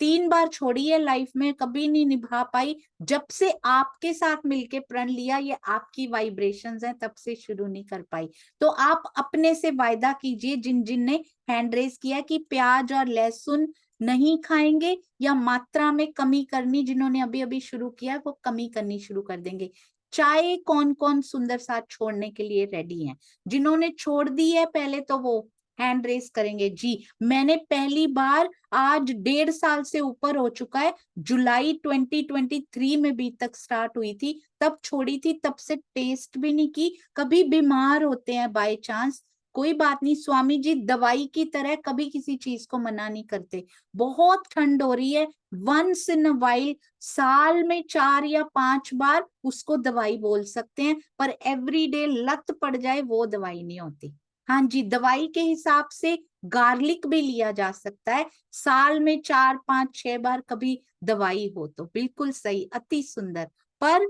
3 बार छोड़ी है लाइफ में, कभी नहीं निभा पाई। जब से आपके साथ मिलके प्रण लिया, ये आपकी वाइब्रेशंस हैं, तब से शुरू नहीं कर पाई। तो आप अपने से वायदा कीजिए, जिन जिन ने हैंड रेज किया, कि प्याज और लहसुन नहीं खाएंगे या मात्रा में कमी करनी, जिन्होंने अभी अभी शुरू किया वो कमी करनी शुरू कर देंगे। चाय कौन कौन सुंदर साथ छोड़ने के लिए रेडी हैं? जिन्होंने छोड़ दी है पहले तो वो हैंड रेस करेंगे। जी, मैंने पहली बार, आज 1.5 साल से ऊपर हो चुका है, जुलाई 2023 में बी तक स्टार्ट हुई थी, तब छोड़ी थी, तब से टेस्ट भी नहीं की। कभी बीमार होते हैं बाय चांस, कोई बात नहीं, स्वामी जी दवाई की तरह कभी किसी चीज को मना नहीं करते। बहुत ठंड हो रही है, वंस इन अ वाइल, साल में 4 या 5 बार उसको दवाई बोल सकते हैं, पर एवरीडे लत पड़ जाए वो दवाई नहीं होती। हाँ जी, दवाई के हिसाब से गार्लिक भी लिया जा सकता है, साल में 4 5 6 बार कभी दवाई हो तो। बिल्कुल सही, अति सुंदर। पर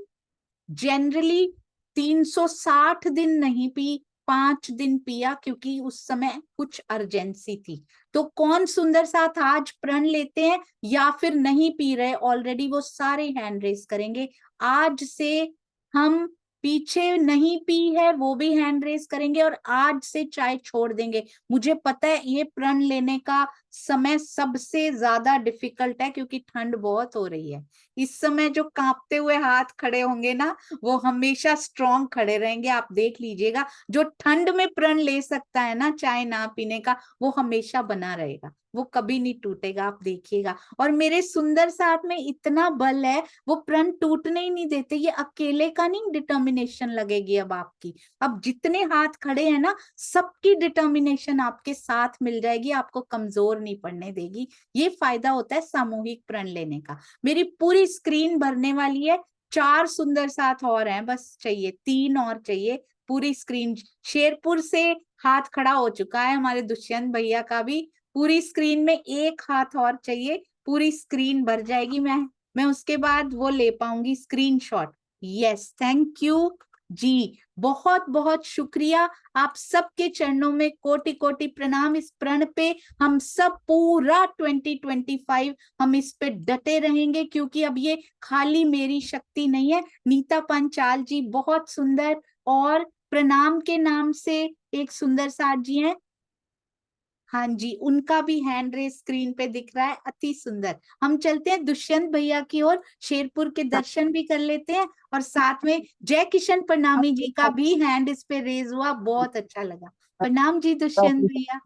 जनरली 360 दिन नहीं पी, 5 दिन पिया, क्योंकि उस समय कुछ अर्जेंसी थी। तो कौन सुंदर साथ आज प्रण लेते हैं या फिर नहीं पी रहे ऑलरेडी, वो सारे हैंड रेस करेंगे। आज से हम पीछे नहीं पी है वो भी हैंड रेस करेंगे, और आज से चाय छोड़ देंगे। मुझे पता है ये प्रण लेने का समय सबसे ज्यादा डिफिकल्ट है, क्योंकि ठंड बहुत हो रही है। इस समय जो कांपते हुए हाथ खड़े होंगे ना, वो हमेशा स्ट्रांग खड़े रहेंगे। आप देख लीजिएगा, जो ठंड में प्रण ले सकता है ना चाय ना पीने का, वो हमेशा बना रहेगा, वो कभी नहीं टूटेगा, आप देखिएगा। और मेरे सुंदर साथ में इतना बल है, वो प्रण टूटने ही नहीं देते। ये अकेले का नहीं डिटर्मिनेशन लगेगी अब आपकी, अब जितने हाथ खड़े हैं ना, सबकी डिटर्मिनेशन आपके साथ मिल जाएगी, आपको कमजोर नहीं पड़ने देगी। ये फायदा होता है सामूहिक प्रण लेने का। मेरी पूरी स्क्रीन भरने वाली है, 4 सुंदर साथ और हैं, बस चाहिए 3 और चाहिए पूरी स्क्रीन। शेरपुर से हाथ खड़ा हो चुका है हमारे दुष्यंत भैया का भी। पूरी स्क्रीन में 1 हाथ और चाहिए, पूरी स्क्रीन भर जाएगी। मैं उसके बाद वो ले पाऊंगी स्क्रीनशॉट। Yes, thank you. जी बहुत बहुत शुक्रिया। आप सबके चरणों में कोटि कोटि प्रणाम। इस प्रण पे हम सब पूरा 2025 हम इस पे डटे रहेंगे, क्योंकि अब ये खाली मेरी शक्ति नहीं है। नीता पंचाल जी बहुत सुंदर, और प्रणाम के नाम से एक सुंदर साथ जी हैं, हाँ जी, उनका भी हैंड रेस स्क्रीन पे दिख रहा है, अति सुंदर। हम चलते हैं दुष्यंत भैया की ओर, शेरपुर के दर्शन भी कर लेते हैं, और साथ में जय किशन प्रणामी जी का भी हैंड इस पे रेज हुआ, बहुत अच्छा लगा। प्रणाम जी दुष्यंत भैया।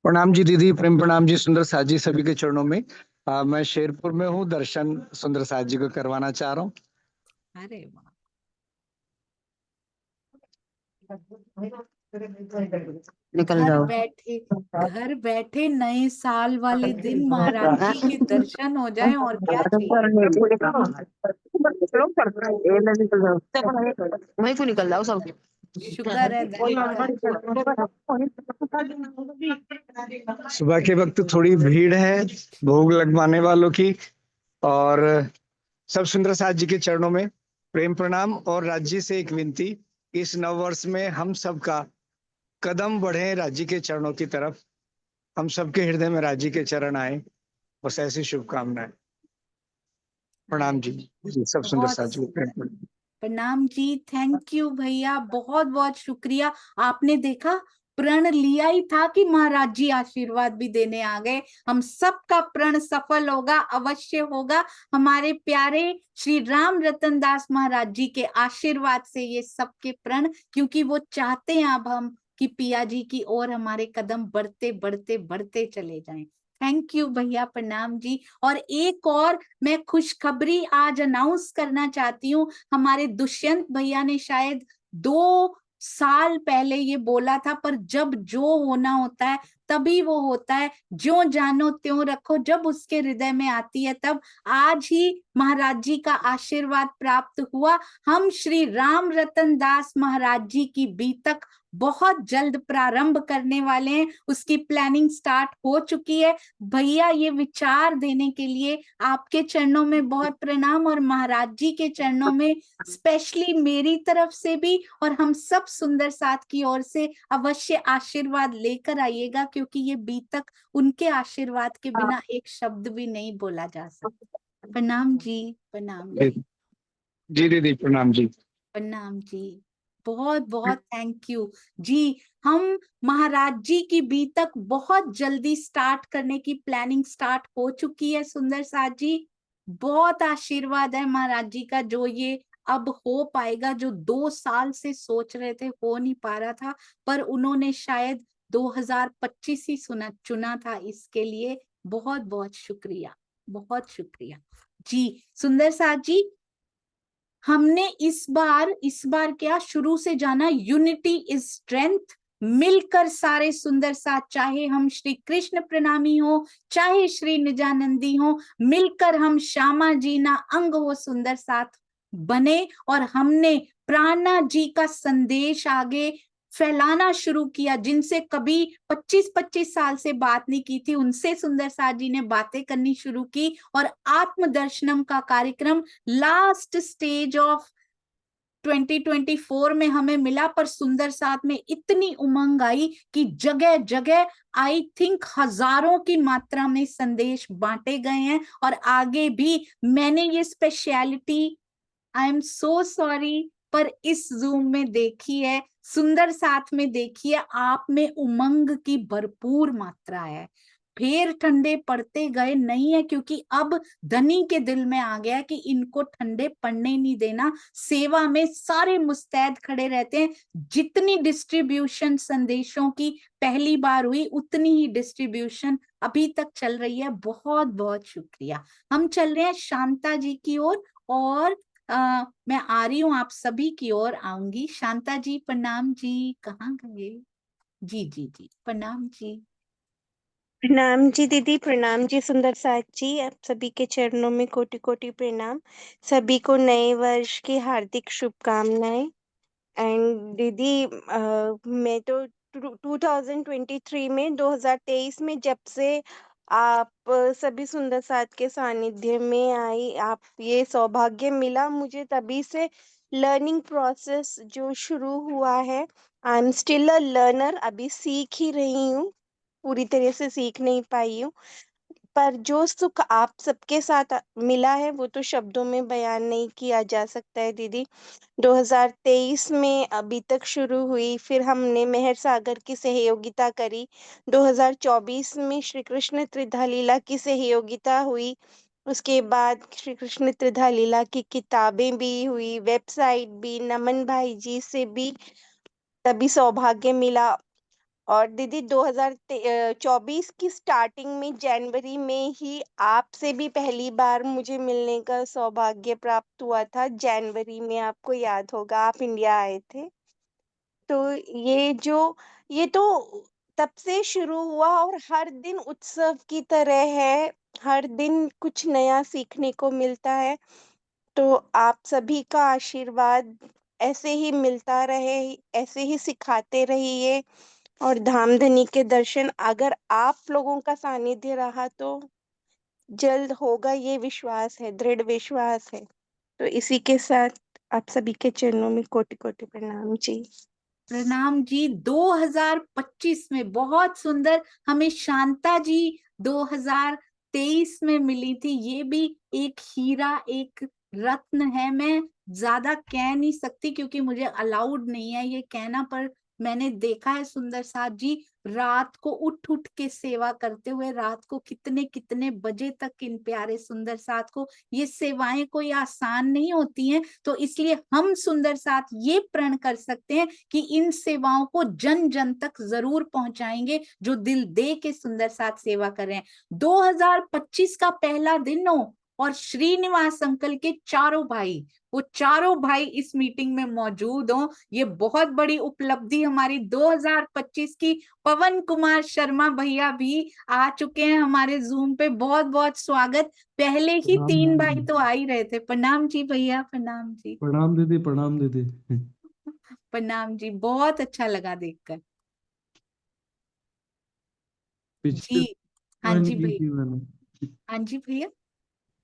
प्रणाम जी दीदी, प्रेम प्रणाम जी सुंदर साथ जी, सभी के चरणों में। मैं शेरपुर में हूँ, दर्शन सुंदर साथ जी को करवाना चाह रहा हूँ। अरे वाह, निकल जाओ। घर बैठे नए साल वाले दिन महाराज जी के दर्शन हो जाएं, और क्या चाहिए। वहीं को निकल जाओ सब। शुक्र है सुबह के वक्त थोड़ी भीड़ है भोग लगवाने वालों की, और सब सुंदर साथ जी के चरणों में प्रेम प्रणाम। और राज्य से एक विनती, इस नव वर्ष में हम सबका कदम बढ़े राज्य के चरणों की तरफ, हम सबके हृदय में राज्य के चरण आए, बस ऐसी शुभकामनाएं। प्रणाम जी, सब सुंदर साथ जी को प्रेम प्रणाम। प्रणाम जी, थैंक यू भैया, बहुत बहुत शुक्रिया। आपने देखा, प्रण लिया ही था कि महाराज जी आशीर्वाद भी देने आ गए। हम सबका प्रण सफल होगा, अवश्य होगा। हमारे प्यारे श्री राम रतन दास महाराज जी के आशीर्वाद से ये सबके प्रण, क्योंकि वो चाहते हैं अब हम कि पिया जी की ओर हमारे कदम बढ़ते बढ़ते बढ़ते चले जाएं। थैंक यू भैया, प्रणाम जी। और एक और मैं खुशखबरी आज अनाउंस करना चाहती हूँ। हमारे दुष्यंत भैया ने शायद 2 साल पहले ये बोला था, पर जब जो होना होता है तभी वो होता है। ज्यों जानो त्यों रखो, जब उसके हृदय में आती है तब। आज ही महाराज जी का आशीर्वाद प्राप्त हुआ। हम श्री राम रतन दास महाराज जी की बीतक बहुत जल्द प्रारंभ करने वाले हैं, उसकी प्लानिंग स्टार्ट हो चुकी है। भैया ये विचार देने के लिए आपके चरणों में बहुत प्रणाम, और महाराज जी के चरणों में स्पेशली मेरी तरफ से भी, और हम सब सुंदर साथ की ओर से अवश्य आशीर्वाद लेकर आइएगा, क्योंकि ये बीतक उनके आशीर्वाद के बिना एक शब्द भी नहीं बोला जा सकता। प्रणाम जी, प्रणाम जी। जी दीदी, प्रणाम जी। प्रणाम जी, बहुत बहुत थैंक यू जी। हम महाराज जी की बीतक बहुत जल्दी स्टार्ट करने की प्लानिंग स्टार्ट हो चुकी है। सुंदर साथ जी, बहुत आशीर्वाद है महाराज जी का, जो ये अब हो पाएगा। जो 2 साल से सोच रहे थे, हो नहीं पा रहा था, पर उन्होंने शायद 2025 ही चुना था इसके लिए। बहुत बहुत शुक्रिया, बहुत शुक्रिया जी। सुंदर साथ जी, हमने इस बार क्या शुरू से जाना, यूनिटी इज स्ट्रेंथ। मिलकर सारे सुंदर साथ, चाहे हम श्री कृष्ण प्रणामी हो, चाहे श्री निजानंदी हो, मिलकर हम श्यामा जी ना अंग हो सुंदर साथ बने, और हमने प्राणा जी का संदेश आगे फैलाना शुरू किया। जिनसे कभी 25-25 साल से बात नहीं की थी, उनसे सुंदर साथ जी ने बातें करनी शुरू की, और आत्मदर्शनम का कार्यक्रम लास्ट स्टेज ऑफ 2024 में हमें मिला। पर सुंदर साथ में इतनी उमंग आई कि जगह जगह आई थिंक हजारों की मात्रा में संदेश बांटे गए हैं, और आगे भी। मैंने ये speciality, I am so sorry, पर इस जूम में देखी है, सुंदर साथ में देखी है, आप में उमंग की भरपूर मात्रा है। फेर ठंडे पड़ते गए नहीं है, क्योंकि अब धनी के दिल में आ गया कि इनको ठंडे पड़ने नहीं देना। सेवा में सारे मुस्तैद खड़े रहते हैं। जितनी डिस्ट्रीब्यूशन संदेशों की पहली बार हुई, उतनी ही डिस्ट्रीब्यूशन अभी तक चल रही है। बहुत बहुत शुक्रिया। हम चल रहे हैं शांता जी की ओर, और मैं आ रही हूँ, आप सभी की ओर आऊंगी। शांता जी, प्रणाम जी, कहाँ गए? जी जी जी, प्रणाम जी। प्रणाम जी दीदी, प्रणाम जी सुंदर साथ जी, आप सभी के चरणों में कोटि कोटि प्रणाम। सभी को नए वर्ष की हार्दिक शुभकामनाएं। एंड दीदी, मैं तो 2023 में 2023 में जब से आप सभी सुंदर साथ के सानिध्य में आई। आप ये सौभाग्य मिला मुझे तभी से। लर्निंग प्रोसेस जो शुरू हुआ है, I am still a learner, अभी सीख ही रही हूँ, पूरी तरह से सीख नहीं पाई हूँ। पर जो सुख आप सबके साथ मिला है वो तो शब्दों में बयान नहीं किया जा सकता है दीदी। 2023 में अभी तक शुरू हुई, फिर हमने मेहर सागर की सहयोगिता करी। 2024 में श्री कृष्ण त्रिधा लीला की सहयोगिता हुई। उसके बाद श्री कृष्ण त्रिधा लीला की किताबें भी हुई, वेबसाइट भी, नमन भाई जी से भी तभी सौभाग्य मिला। और दीदी 2024 की स्टार्टिंग में जनवरी में ही आपसे भी पहली बार मुझे मिलने का सौभाग्य प्राप्त हुआ था। जनवरी में आपको याद होगा, आप इंडिया आए थे। तो ये तो तब से शुरू हुआ और हर दिन उत्सव की तरह है, हर दिन कुछ नया सीखने को मिलता है। तो आप सभी का आशीर्वाद ऐसे ही मिलता रहे, ऐसे ही सिखाते रहिए। और धामधनी के दर्शन अगर आप लोगों का सानिध्य रहा तो जल्द होगा, ये विश्वास है, दृढ़ विश्वास है। तो इसी के साथ आप सभी के चरणों में कोटि कोटि प्रणाम जी। प्रणाम जी। 2025 में बहुत सुंदर हमें शांता जी 2023 में मिली थी। ये भी एक हीरा, एक रत्न है। मैं ज्यादा कह नहीं सकती क्योंकि मुझे अलाउड नहीं है ये कहना, पर मैंने देखा है सुंदर साथ जी रात को उठ उठ के सेवा करते हुए, रात को कितने कितने बजे तक इन प्यारे सुंदर साथ को। ये सेवाएं कोई आसान नहीं होती हैं, तो इसलिए हम सुंदर साथ ये प्रण कर सकते हैं कि इन सेवाओं को जन जन तक जरूर पहुंचाएंगे जो दिल दे के सुंदर साथ सेवा कर रहे हैं। 2025 का पहला दिन हो और श्रीनिवास अंकल के चारों भाई, वो चारों भाई इस मीटिंग में मौजूद हो, ये बहुत बड़ी उपलब्धि हमारी 2025 की। पवन कुमार शर्मा भैया भी आ चुके हैं हमारे जूम पे, बहुत बहुत स्वागत। पहले ही प्रणाम 3 दीदी। भाई तो आ ही रहे थे। प्रणाम जी भैया, प्रणाम जी। प्रणाम दीदी, प्रणाम दीदी। प्रणाम जी, बहुत अच्छा लगा देखकर पिछली जी। हाँ ज्वाइन जी की भैया। थी मैंने, हाँ जी भैया।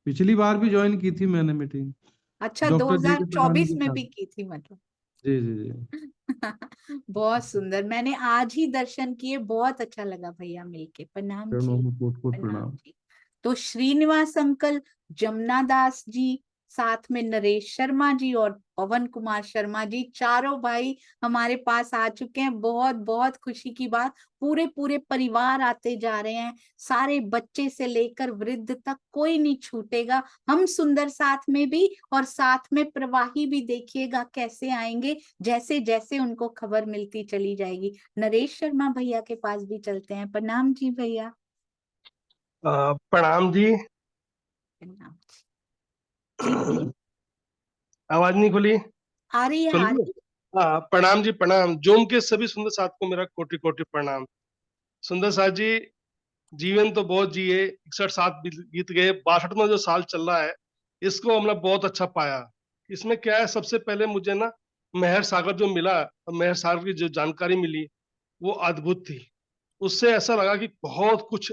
पिछली बार भी ज्वाइन की थी मैंने मीटिंग, अच्छा, डॉक्टर जे के पठानी 2024 के में साथ। भी की थी मतलब। जी जी जी। बहुत सुंदर, मैंने आज ही दर्शन किए, बहुत अच्छा लगा भैया मिलके। प्रणाम चरणों जी, में कोट कोट प्रणाम प्रणाम। जी। तो श्रीनिवास अंकल, जमुना दास जी, साथ में नरेश शर्मा जी और पवन कुमार शर्मा जी, चारों भाई हमारे पास आ चुके हैं। बहुत बहुत खुशी की बात, पूरे पूरे परिवार आते जा रहे हैं, सारे बच्चे से लेकर वृद्ध तक कोई नहीं छूटेगा। हम सुंदर साथ में भी और साथ में प्रवाही भी देखिएगा कैसे आएंगे, जैसे जैसे उनको खबर मिलती चली जाएगी। नरेश शर्मा भैया के पास भी चलते हैं। प्रणाम जी भैया। प्रणाम जी। प्रणाम जी भैया। आवाज नहीं खुली? आ रही है, खुल आ गई? रही है। हाँ, प्रणाम जी, प्रणाम। जूम के सभी सुंदर साथ को मेरा कोटि कोटि प्रणाम। सुंदर साथ जी, जीवन तो बहुत जिए, 61 साल बीत गए, 62 में जो साल चल रहा है इसको हमने बहुत अच्छा पाया। इसमें क्या है, सबसे पहले मुझे ना मेहर सागर जो मिला, मेहर सागर की जो जानकारी मिली वो अद्भुत थी। उससे ऐसा लगा कि बहुत कुछ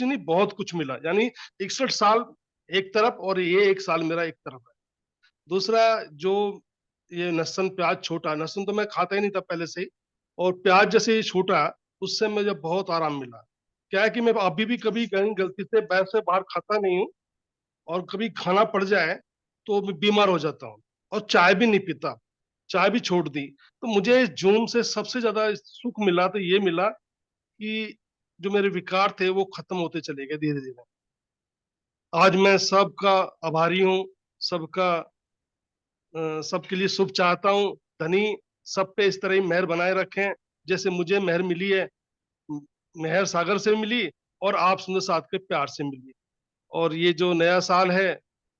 नहीं, बहुत कुछ मिला। यानी 61 साल एक तरफ और ये एक साल मेरा एक तरफ है। दूसरा, जो ये लहसुन प्याज छोटा, लहसुन तो मैं खाता ही नहीं था पहले से ही, और प्याज जैसे ही छूटा उससे मुझे बहुत आराम मिला। क्या है कि मैं अभी भी कभी कहीं गलती से बैर से बाहर खाता नहीं हूँ, और कभी खाना पड़ जाए तो मैं बीमार हो जाता हूँ, और चाय भी नहीं पीता, चाय भी छोड़ दी। तो मुझे जून से सबसे ज्यादा सुख मिला तो ये मिला कि जो मेरे विकार थे वो खत्म होते चले गए धीरे धीरे। आज मैं सबका आभारी हूँ, सबका सबके लिए शुभ चाहता हूँ। धनी सब पे इस तरह ही मेहर बनाए रखें, जैसे मुझे मेहर मिली है, मेहर सागर से मिली और आप सुंदर साथ के प्यार से मिली। और ये जो नया साल है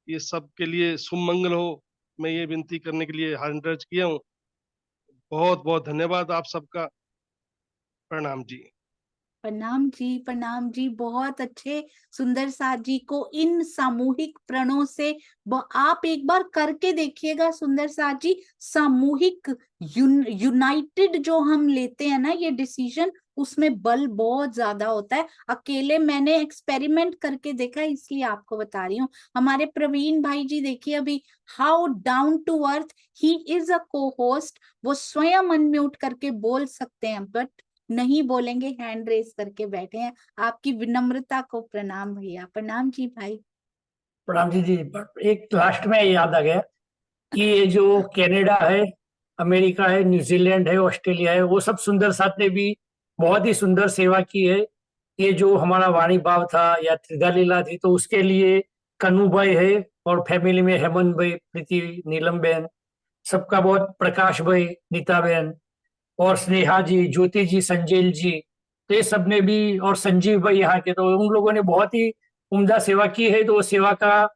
ये सबके लिए शुभ मंगल हो, मैं ये विनती करने के लिए हाथ दर्ज किया हूँ। बहुत बहुत धन्यवाद आप सबका। प्रणाम जी। प्रणाम जी, बहुत अच्छे। सुंदर साथ जी को इन सामूहिक प्रणों से आप एक बार करके देखिएगा सुंदर साथ जी। सामूहिक यूनाइटेड जो हम लेते हैं ना ये डिसीजन, उसमें बल बहुत ज्यादा होता है। अकेले मैंने एक्सपेरिमेंट करके देखा है, इसलिए आपको बता रही हूँ। हमारे प्रवीण भाई जी देखिए अभी, how down to earth he is a cohost. वो स्वयं अनम्यूट करके बोल सकते हैं बट नहीं बोलेंगे, हैंड रेस करके बैठे हैं। आपकी विनम्रता को प्रणाम भैया। प्रणाम जी भाई। प्रणाम जी। एक लास्ट में याद आ गया कि ये जो कनाडा है, अमेरिका है, न्यूजीलैंड है, ऑस्ट्रेलिया है, वो सब सुंदर साथ ने भी बहुत ही सुंदर सेवा की है। ये जो हमारा वाणी भाव था या त्रिधा लीला थी, तो उसके लिए कन्नू भाई है और फैमिली में हेमंत भाई, प्रीति, नीलम बहन, सबका बहुत, प्रकाश भाई, नीता बहन और स्नेहा जी, ज्योति जी, संजेल जी, तो ये सब ने भी, और संजीव भाई यहाँ के, तो उन लोगों ने बहुत ही उम्दा सेवा की है। तो वो सेवा का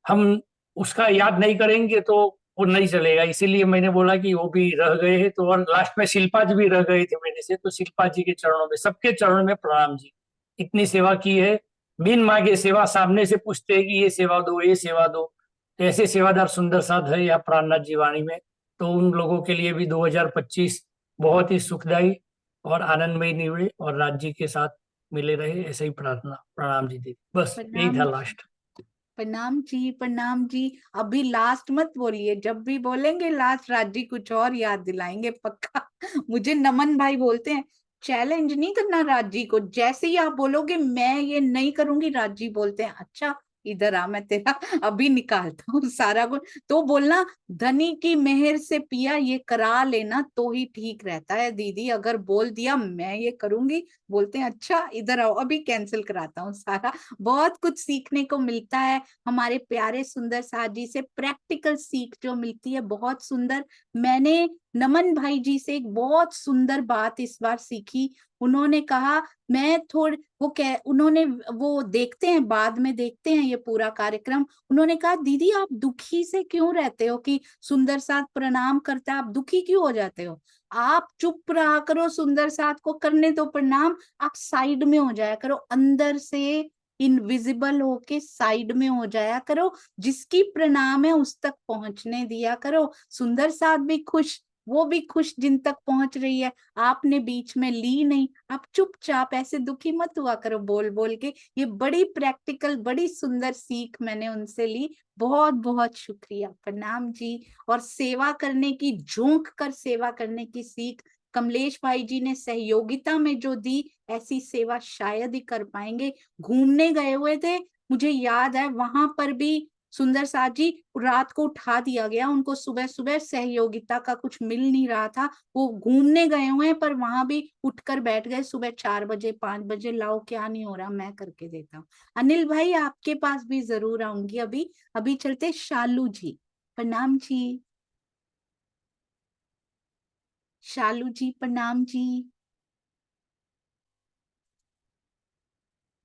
हम उसका याद नहीं करेंगे तो वो नहीं चलेगा, इसीलिए मैंने बोला कि वो भी रह गए हैं। तो और लास्ट में शिल्पा जी भी रह गए थे मेरे से, तो शिल्पा जी के चरणों में, सबके चरणों में प्रणाम जी। इतनी सेवा की है, बिन मांगे सेवा, सामने से पूछते हैं कि ये सेवा दो, ये सेवा दो। तो ऐसे सेवादार सुंदर साथ है या प्राणनाथ जी वाणी में। तो उन लोगों के लिए भी 2025 बहुत ही सुखदायी और आनंदमय निवड़े और राज्य के साथ मिले रहे, ऐसे ही प्रार्थना। प्रणाम जी दीदी, बस यही था लास्ट। प्रणाम जी। अभी लास्ट मत बोलिए, जब भी बोलेंगे लास्ट राजी कुछ और याद दिलाएंगे पक्का। मुझे नमन भाई बोलते हैं चैलेंज नहीं करना राजी को, जैसे ही आप बोलोगे मैं ये नहीं करूंगी, राजी बोलते हैं अच्छा इधर आ, मैं तेरा अभी निकालता हूँ सारा कुछ। तो बोलना धनी की मेहर से पिया ये करा लेना तो ही ठीक रहता है दीदी। अगर बोल दिया मैं ये करूंगी, बोलते हैं अच्छा इधर आओ अभी कैंसिल कराता हूँ सारा। बहुत कुछ सीखने को मिलता है हमारे प्यारे सुंदर साथ जी से, प्रैक्टिकल सीख जो मिलती है बहुत सुंदर। मैंने नमन भाई जी से एक बहुत सुंदर बात इस बार सीखी। उन्होंने कहा मैं उन्होंने वो देखते हैं, बाद में देखते हैं ये पूरा कार्यक्रम। उन्होंने कहा दीदी आप दुखी से क्यों रहते हो कि सुंदर साथ प्रणाम करता है, आप दुखी क्यों हो जाते हो? आप चुप रहा करो, सुंदर साथ को करने दो प्रणाम, आप साइड में हो जाया करो, अंदर से इनविजिबल होके साइड में हो जाया करो, जिसकी प्रणाम है उस तक पहुंचने दिया करो। सुंदर साथ भी खुश, वो भी खुश जिन तक पहुंच रही है। आपने बीच में ली नहीं, आप चुपचाप ऐसे दुखी मत हुआ करो बोल बोल के। ये बड़ी प्रैक्टिकल बड़ी सुंदर सीख मैंने उनसे ली। बहुत बहुत शुक्रिया, प्रणाम जी। और सेवा करने की, झोंक कर सेवा करने की सीख कमलेश भाई जी ने सहयोगिता में जो दी, ऐसी सेवा शायद ही कर पाएंगे। घूमने गए हुए थे, मुझे याद है वहां पर भी सुंदर साथ जी रात को उठा दिया गया उनको, सुबह सुबह सहयोगिता का कुछ मिल नहीं रहा था। वो घूमने गए हुए हैं पर वहां भी उठकर बैठ गए सुबह 4 बजे 5 बजे, लाओ क्या नहीं हो रहा मैं करके देता हूँ। अनिल भाई आपके पास भी जरूर आऊंगी अभी। अभी चलते शालू जी। प्रणाम जी। शालू जी प्रणाम जी।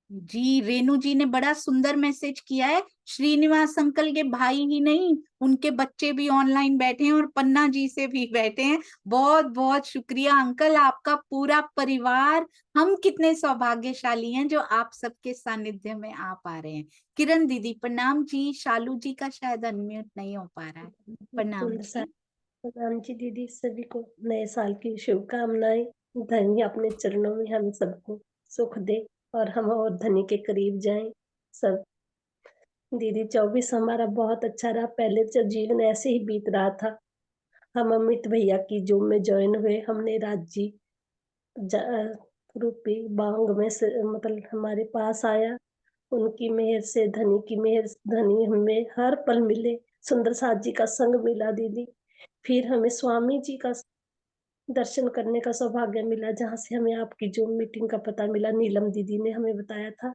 जी रेणु जी ने बड़ा सुंदर मैसेज किया है, श्रीनिवास अंकल के भाई ही नहीं उनके बच्चे भी ऑनलाइन बैठे हैं और पन्ना जी से भी बैठे हैं। बहुत बहुत शुक्रिया अंकल, आपका पूरा परिवार। हम कितने सौभाग्यशाली हैं जो आप सबके सानिध्य में आ पा रहे हैं। किरण दीदी प्रणाम जी। शालू जी का शायद अनम्यूट नहीं हो पा रहा है। प्रणाम जी। प्रणाम जी दीदी, सभी को नए साल की शुभकामनाएं। धनी अपने चरणों में हम सबको सुख दे और हम और धनी के करीब जाएं सब। दीदी 24 हमारा बहुत अच्छा रहा, पहले तो जीवन ऐसे ही बीत रहा था। हम अमित भैया की जूम में ज्वाइन हुए, हमने राज्य रूपी बांग में से मतलब हमारे पास आया। उनकी मेहर से, धनी की मेहर, धनी हमें हर पल मिले, सुंदर साथ जी का संग मिला दीदी। फिर हमें स्वामी जी का दर्शन करने का सौभाग्य मिला, जहाँ से हमें आपकी जूम मीटिंग का पता मिला, नीलम दीदी ने हमें बताया था।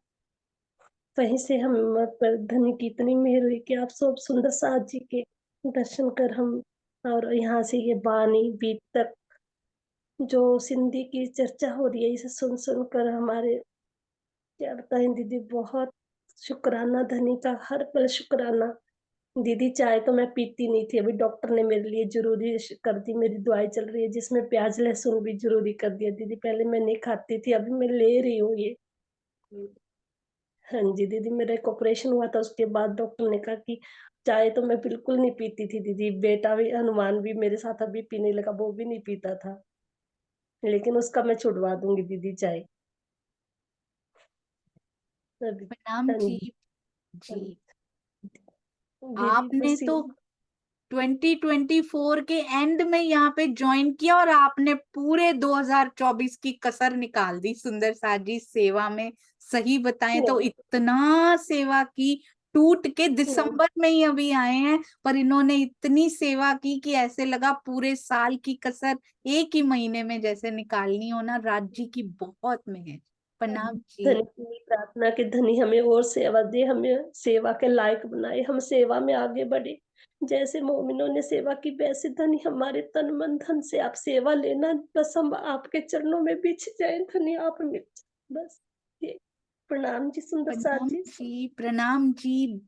वहीं से हम पर धनी की इतनी मेहर हुई कि आप सब सुंदर साथ जी के दर्शन कर हम, और यहाँ से ये बानी बीत तक जो सिंधी की चर्चा हो रही है, इसे सुन सुन कर हमारे क्या बताएं दीदी, बहुत शुक्राना धनी का, हर पल शुक्राना। दीदी चाय तो मैं पीती नहीं थी, अभी डॉक्टर ने मेरे लिए जरूरी कर दी, मेरी दवाई चल रही है जिसमें प्याज लहसुन भी जरूरी कर दिया दीदी। पहले मैं नहीं खाती थी, अभी मैं ले रही हूँ ये। हाँ जी दीदी, मेरा एक ऑपरेशन हुआ था, उसके बाद डॉक्टर ने कहा कि चाय तो मैं बिल्कुल नहीं पीती थी दीदी। बेटा भी हनुमान भी मेरे साथ अभी पीने लगा, वो भी नहीं पीता था, लेकिन उसका मैं छुड़वा दूंगी दीदी चाय अभी। प्रणाम हाँ जी। जी हाँ जी दीदी, आपने बस तो ये 2024 के एंड में यहाँ पे ज्वाइन किया और आपने पूरे 2024 की कसर निकाल दी सुंदर साथ जी सेवा में। सही बताएं तो इतना सेवा की, टूट के दिसंबर में ही अभी आए हैं, पर इन्होंने इतनी सेवा की कि ऐसे लगा पूरे साल की कसर एक ही महीने में जैसे निकालनी हो ना। राज जी की बहुत मेहर। प्रणाम जी। धनी की प्रार्थना के धनी हमें और सेवा दे, हमें सेवा के लायक बनाए, हम सेवा में आगे बढ़े। जैसे मोमिनों ने सेवा की वैसे धनी हमारे तन मन धन से आप सेवा लेना, बस हम आपके चरणों में बिछ जाए धनी, आप मिल जाए। बस ये प्रणाम जी सुंदर साथ प्रणाम जी। जी। प्रणाम जी।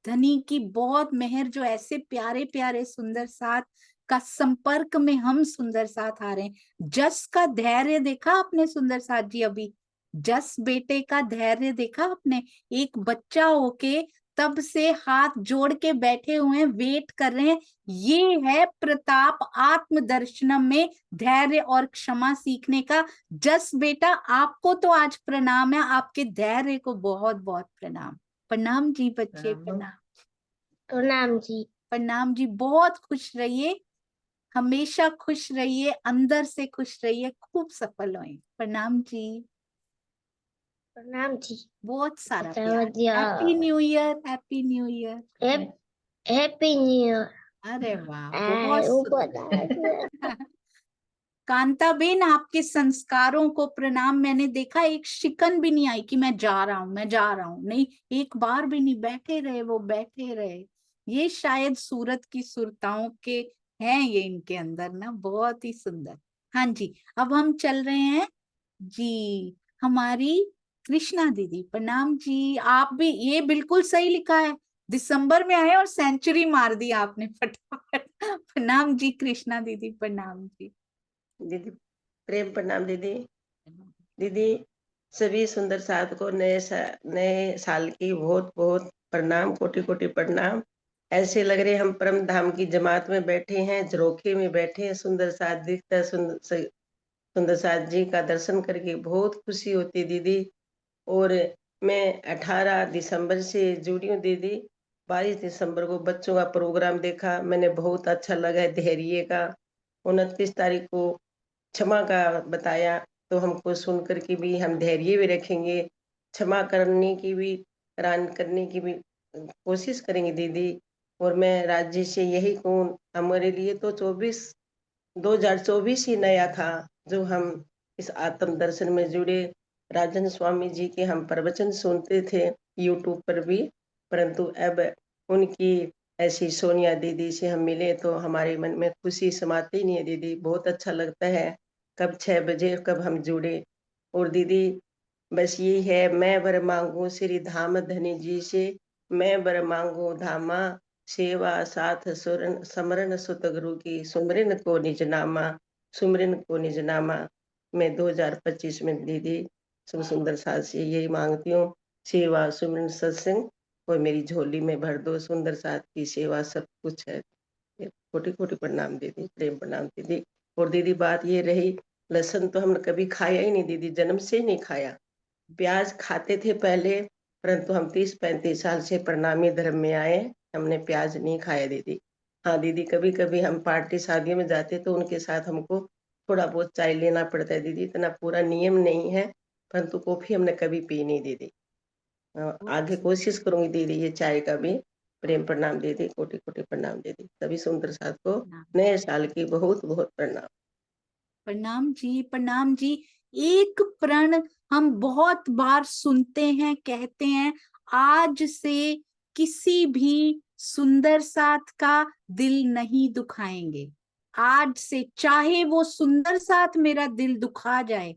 धनी की बहुत मेहर जो ऐसे प्यारे प्यारे सुंदर साथ का संपर्क में हम सुंदर साथ आ रहे हैं। जस का धैर्य देखा आपने सुंदर साथ जी? अभी जस बेटे का धैर्य देखा आपने? एक बच्चा होके तब से हाथ जोड़ के बैठे हुए हैं, वेट कर रहे हैं। ये है प्रताप आत्मदर्शनम में धैर्य और क्षमा सीखने का। जस बेटा आपको तो आज प्रणाम है, आपके धैर्य को बहुत बहुत प्रणाम। प्रणाम जी बच्चे, प्रणाम। प्रणाम जी। प्रणाम जी। बहुत खुश रहिए, हमेशा खुश रहिए, अंदर से खुश रहिए, खूब सफल होए। प्रणाम जी। प्रणाम जी। बहुत सारा अच्छा, प्यार। बढ़िया। Happy new year, happy new year. Happy new year. अरे वाह, बहुत ऊपर सुंदर। कांताबेन, आपके संस्कारों को प्रणाम। मैंने देखा एक शिकन भी नहीं आई कि मैं जा रहा हूं, मैं जा रहा हूं, नहीं, एक बार भी नहीं। बैठे रहे, वो बैठे रहे। ये शायद सूरत की सुरताओं के हैं ये इनके अंदर ना, बहुत ही सुंदर। हाँ जी, अब हम चल रहे हैं जी हमारी कृष्णा दीदी। प्रणाम जी। आप भी, ये बिल्कुल सही लिखा है, दिसंबर में आए और सेंचुरी मार दी आपने फटाफट। प्रणाम जी कृष्णा दीदी। प्रणाम जी। दीदी प्रेम प्रणाम दीदी। दीदी सभी सुंदर साथ को नए साल की बहुत बहुत प्रणाम, कोटि कोटि प्रणाम। ऐसे लग रहे हम परम धाम की जमात में बैठे हैं, झरोखे में बैठे हैं। सुंदर साथ दिखता है, सुंदर साथ जी का दर्शन करके बहुत खुशी होती दीदी। और मैं 18 दिसंबर से जुड़ी हूँ दीदी। 22 दिसंबर को बच्चों का प्रोग्राम देखा, मैंने बहुत अच्छा लगा है धैर्य का। 29 तारीख को क्षमा का बताया, तो हमको सुन कर के भी हम धैर्य भी रखेंगे, क्षमा करने की भी, रान करने की भी कोशिश करेंगे दीदी। और मैं राज्य से यही कहूँ, हमारे लिए तो 2024 ही नया था, जो हम इस आत्म दर्शन में जुड़े। राजन स्वामी जी के हम प्रवचन सुनते थे यूट्यूब पर भी, परंतु अब उनकी ऐसी सोनिया दीदी से हम मिले तो हमारे मन में खुशी समाती नहीं है दीदी। बहुत अच्छा लगता है, कब 6 बजे कब हम जुड़े। और दीदी बस यही है, मैं वर मांगू श्री धाम धनी जी से, मैं वर मांगू धामा, सेवा साथ सुरन समरण सुत गुरु की, सुमरन को निज नामा, सुमरन को निज नामा। मैं 2025 में दीदी सब सुंदर साथ से यही मांगती हूँ, सेवा सुमरन सत्संग और मेरी झोली में भर दो, सुंदर साथ की सेवा सब कुछ है। कोटि कोटि प्रणाम दीदी, प्रेम प्रणाम दीदी। और दीदी बात ये रही, लहसुन तो हमने कभी खाया ही नहीं दीदी, जन्म से ही नहीं खाया। प्याज खाते थे पहले, परंतु हम 30-35 साल से प्रणामी धर्म में आए, हमने प्याज नहीं खाया दीदी। हाँ दीदी, कभी कभी हम पार्टी शादियों में जाते तो उनके साथ हमको थोड़ा बहुत चाय लेना पड़ता है दीदी, इतना पूरा नियम नहीं है, परंतु कॉफी हमने कभी पी नहीं दीदी। आगे कोशिश करूंगी दीदी ये चाय का भी। प्रेम प्रणाम दीदी, कोटि कोटि प्रणाम दीदी। सभी सुंदर साथ को नए साल की बहुत बहुत प्रणाम। प्रणाम जी। प्रणाम जी। एक प्रण हम बहुत बार सुनते हैं, कहते हैं, आज से किसी भी सुंदर साथ का दिल नहीं दुखाएंगे। आज से चाहे वो सुंदर साथ मेरा दिल दुखा जाए,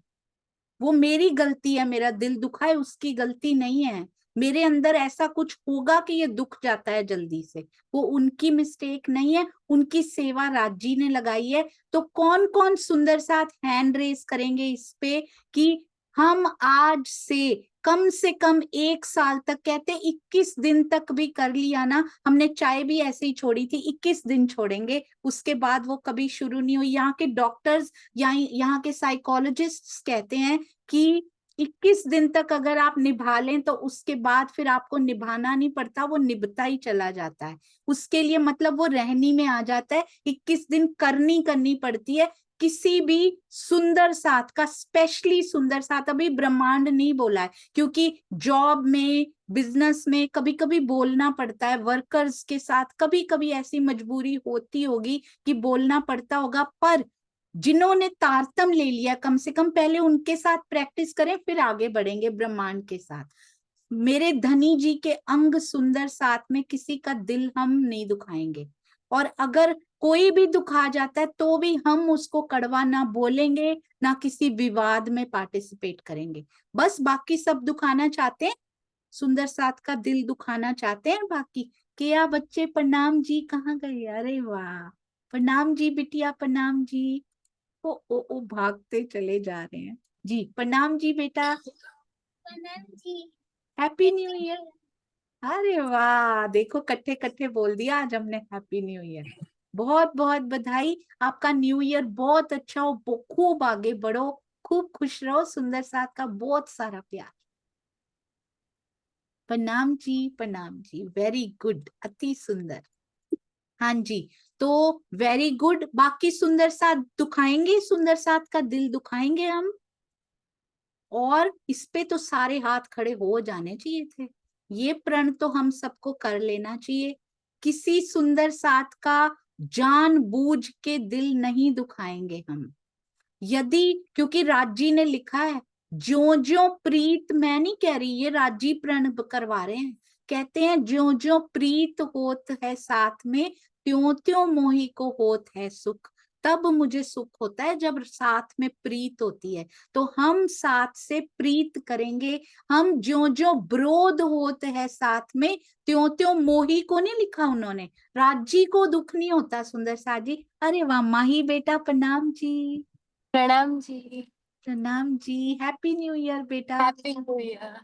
वो मेरी गलती है, मेरा दिल दुखाए उसकी गलती नहीं है, मेरे अंदर ऐसा कुछ होगा कि ये दुख जाता है जल्दी से। वो उनकी मिस्टेक नहीं है, उनकी सेवा राजी ने लगाई है। तो कौन कौन सुंदर साथ हैंड रेस करेंगे इस पे कि हम आज से कम 1 साल तक, कहते 21 दिन तक भी कर लिया ना, हमने चाय भी ऐसे ही छोड़ी थी, 21 दिन छोड़ेंगे, उसके बाद वो कभी शुरू नहीं हुई। यहाँ के डॉक्टर्स, यहाँ के साइकोलॉजिस्ट कहते हैं कि 21 दिन तक अगर आप निभा लें तो उसके बाद फिर आपको निभाना नहीं पड़ता, वो निभता ही चला जाता है। उसके लिए मतलब वो रहनी में आ जाता है। 21 दिन करनी पड़ती है। किसी भी सुंदर साथ का, स्पेशली सुंदर साथ, अभी ब्रह्मांड नहीं बोला है क्योंकि जॉब में, बिजनेस में कभी कभी बोलना पड़ता है, वर्कर्स के साथ कभी कभी ऐसी मजबूरी होती होगी कि बोलना पड़ता होगा। पर जिन्होंने तारतम ले लिया, कम से कम पहले उनके साथ प्रैक्टिस करें, फिर आगे बढ़ेंगे ब्रह्मांड के साथ। मेरे धनी जी के अंग सुंदर साथ में किसी का दिल हम नहीं दुखाएंगे, और अगर कोई भी दुखा जाता है तो भी हम उसको कड़वा ना बोलेंगे, ना किसी विवाद में पार्टिसिपेट करेंगे। बस बाकी सब दुखाना चाहते हैं, सुंदर साथ का दिल दुखाना चाहते हैं बाकी। क्या बच्चे प्रणाम जी कहाँ गए? अरे वाह, प्रणाम जी बिटिया, प्रणाम जी। ओ भागते चले जा रहे हैं जी। प्रणाम जी बेटा, प्रणाम जी। Happy new year. अरे वाह, देखो कट्ठे कट्ठे बोल दिया आज हमने हैप्पी न्यू ईयर। बहुत बहुत बधाई, आपका न्यू ईयर बहुत अच्छा हो, खूब आगे बढ़ो, खूब खुश रहो, सुंदर साथ का बहुत सारा प्यार। प्रणाम जी, वेरी गुड, अति सुंदर। हाँ जी, तो वेरी गुड। बाकी सुंदर साथ दुखाएंगे, सुंदर साथ का दिल दुखाएंगे हम, और इस पे तो सारे हाथ खड़े हो जाने चाहिए थे। ये प्रण तो हम सबको कर लेना चाहिए। किसी सुंदर साथ का जानबूझ के दिल नहीं दुखाएंगे हम। यदि, क्योंकि राजी ने लिखा है, ज्यो ज्यो प्रीत, मैं नहीं कह रही, ये राजी प्रण करवा रहे हैं, कहते हैं ज्यो ज्यो प्रीत होत है साथ में, त्यों त्यों मोही को होत है सुख। तब मुझे सुख होता है जब साथ में प्रीत होती है। तो हम साथ से प्रीत करेंगे। हम ज्यो ज्यो ब्रोध होत है साथ में, त्यों त्यों मोही को नहीं लिखा उन्होंने, राजी को दुख नहीं होता सुंदर साथ जी। अरे वाह, माही बेटा प्रणाम जी। प्रणाम जी। प्रणाम जी, हैप्पी न्यू ईयर बेटा। Happy new year.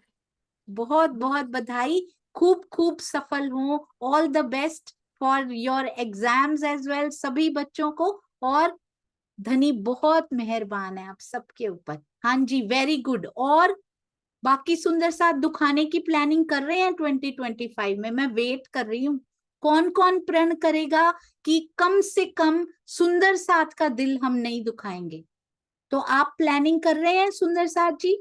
बहुत बहुत बधाई, खूब खूब सफल हो। All the best for your exams as well, सभी बच्चों को। और धनी बहुत मेहरबान है आप सबके ऊपर। हाँ जी, वेरी गुड। और बाकी सुंदर साथ दुखाने की प्लानिंग कर रहे हैं 2025 में, मैं वेट कर रही हूँ। कौन कौन प्रण करेगा कि कम से कम सुंदर साथ का दिल हम नहीं दुखाएंगे? तो आप प्लानिंग कर रहे हैं सुंदर साथ जी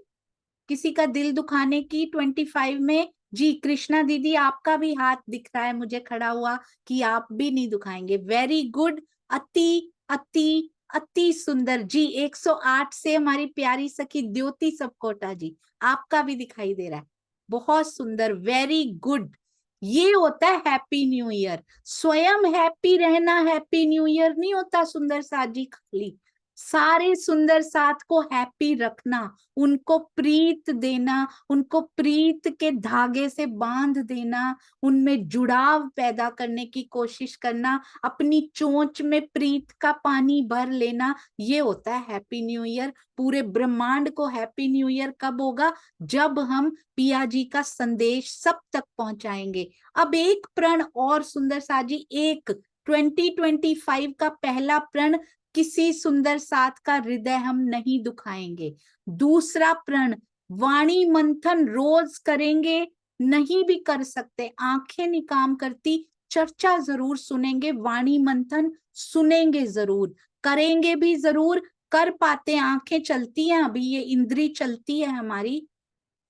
किसी का दिल दुखाने की 25 में? जी कृष्णा दीदी, आपका भी हाथ दिख रहा है मुझे खड़ा हुआ कि आप भी नहीं दुखाएंगे। वेरी गुड, अति अति अति सुंदर जी। 108 से हमारी प्यारी सखी द्योति सबकोटा जी, आपका भी दिखाई दे रहा है, बहुत सुंदर, वेरी गुड। ये होता है हैप्पी न्यू ईयर। स्वयं हैप्पी रहना हैप्पी न्यू ईयर नहीं होता सुंदर साथ जी, खाली सारे सुंदर साथ को हैप्पी रखना, उनको प्रीत देना, उनको प्रीत के धागे से बांध देना, उनमें जुड़ाव पैदा करने की कोशिश करना, अपनी चोंच में प्रीत का पानी भर लेना, ये होता है हैप्पी न्यू ईयर। पूरे ब्रह्मांड को हैप्पी न्यू ईयर कब होगा? जब हम पिया जी का संदेश सब तक पहुंचाएंगे। अब एक प्रण और सुंदर साथ जी, एक 2025 का पहला प्रण, किसी सुंदर साथ का हृदय हम नहीं दुखाएंगे। दूसरा प्रण, वाणी मंथन रोज करेंगे, नहीं भी कर सकते, आंखें नहीं काम करती, चर्चा जरूर सुनेंगे, वाणी मंथन सुनेंगे जरूर, करेंगे भी जरूर। कर पाते, आंखें चलती हैं अभी, ये इंद्री चलती है हमारी।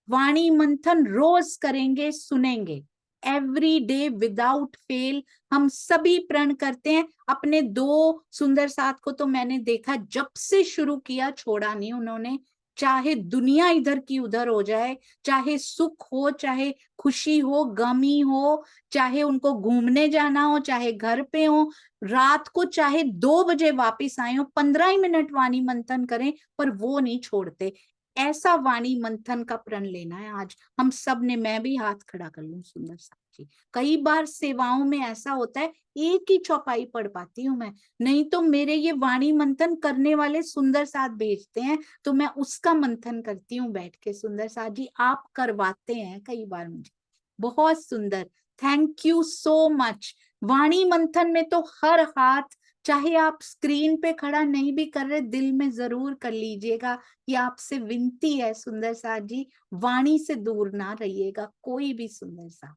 वाणी मंथन रोज करेंगे, सुनेंगे, एवरी डे विदाउट फेल। हम सभी प्रण करते हैं। अपने 2 सुंदर साथ को तो मैंने देखा, जब से शुरू किया छोड़ा नहीं उन्होंने, चाहे दुनिया इधर की उधर हो जाए, चाहे सुख हो, चाहे खुशी हो, गमी हो, चाहे उनको घूमने जाना हो, चाहे घर पे हो, रात को चाहे 2 बजे वापिस आए हो, 15 ही मिनट वाणी मंथन करें, पर वो नहीं छोड़ते। ऐसा वाणी मंथन का प्रण लेना है आज हम सब ने। मैं भी हाथ खड़ा कर लूं सुंदर साथ जी। कई बार सेवाओं में ऐसा होता है एक ही चौपाई पढ़ पाती हूँ मैं, नहीं तो मेरे ये वाणी मंथन करने वाले सुंदर साथ भेजते हैं तो मैं उसका मंथन करती हूँ बैठ के। सुंदर साथ जी आप करवाते हैं कई बार मुझे, बहुत सुंदर, थैंक यू सो मच। वाणी मंथन में तो हर हाथ, चाहे आप स्क्रीन पे खड़ा नहीं भी कर रहे, दिल में जरूर कर लीजिएगा कि आपसे विनती है सुंदर साथ जी, वाणी से दूर ना रहिएगा कोई भी सुंदर साथ।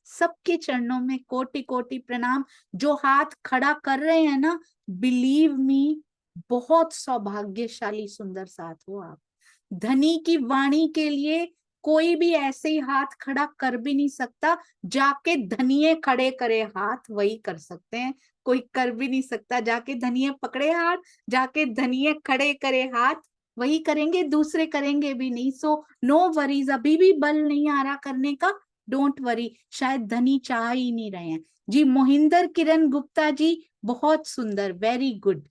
सबके चरणों में कोटि कोटि प्रणाम। जो हाथ खड़ा कर रहे हैं ना, बिलीव मी, बहुत सौभाग्यशाली सुंदर साथ हो आप। धनी की वाणी के लिए कोई भी ऐसे ही हाथ खड़ा कर भी नहीं सकता, जाके धनिये खड़े करे हाथ वही कर सकते हैं, कोई कर भी नहीं सकता। जाके धनिये पकड़े हाथ, जाके धनिये खड़े करे हाथ वही करेंगे, दूसरे करेंगे भी नहीं। सो नो वरीज, अभी भी बल नहीं आ रहा करने का, डोंट वरी, शायद धनी चाह ही नहीं रहे हैं जी। मोहिंदर किरण गुप्ता जी बहुत सुंदर, वेरी गुड,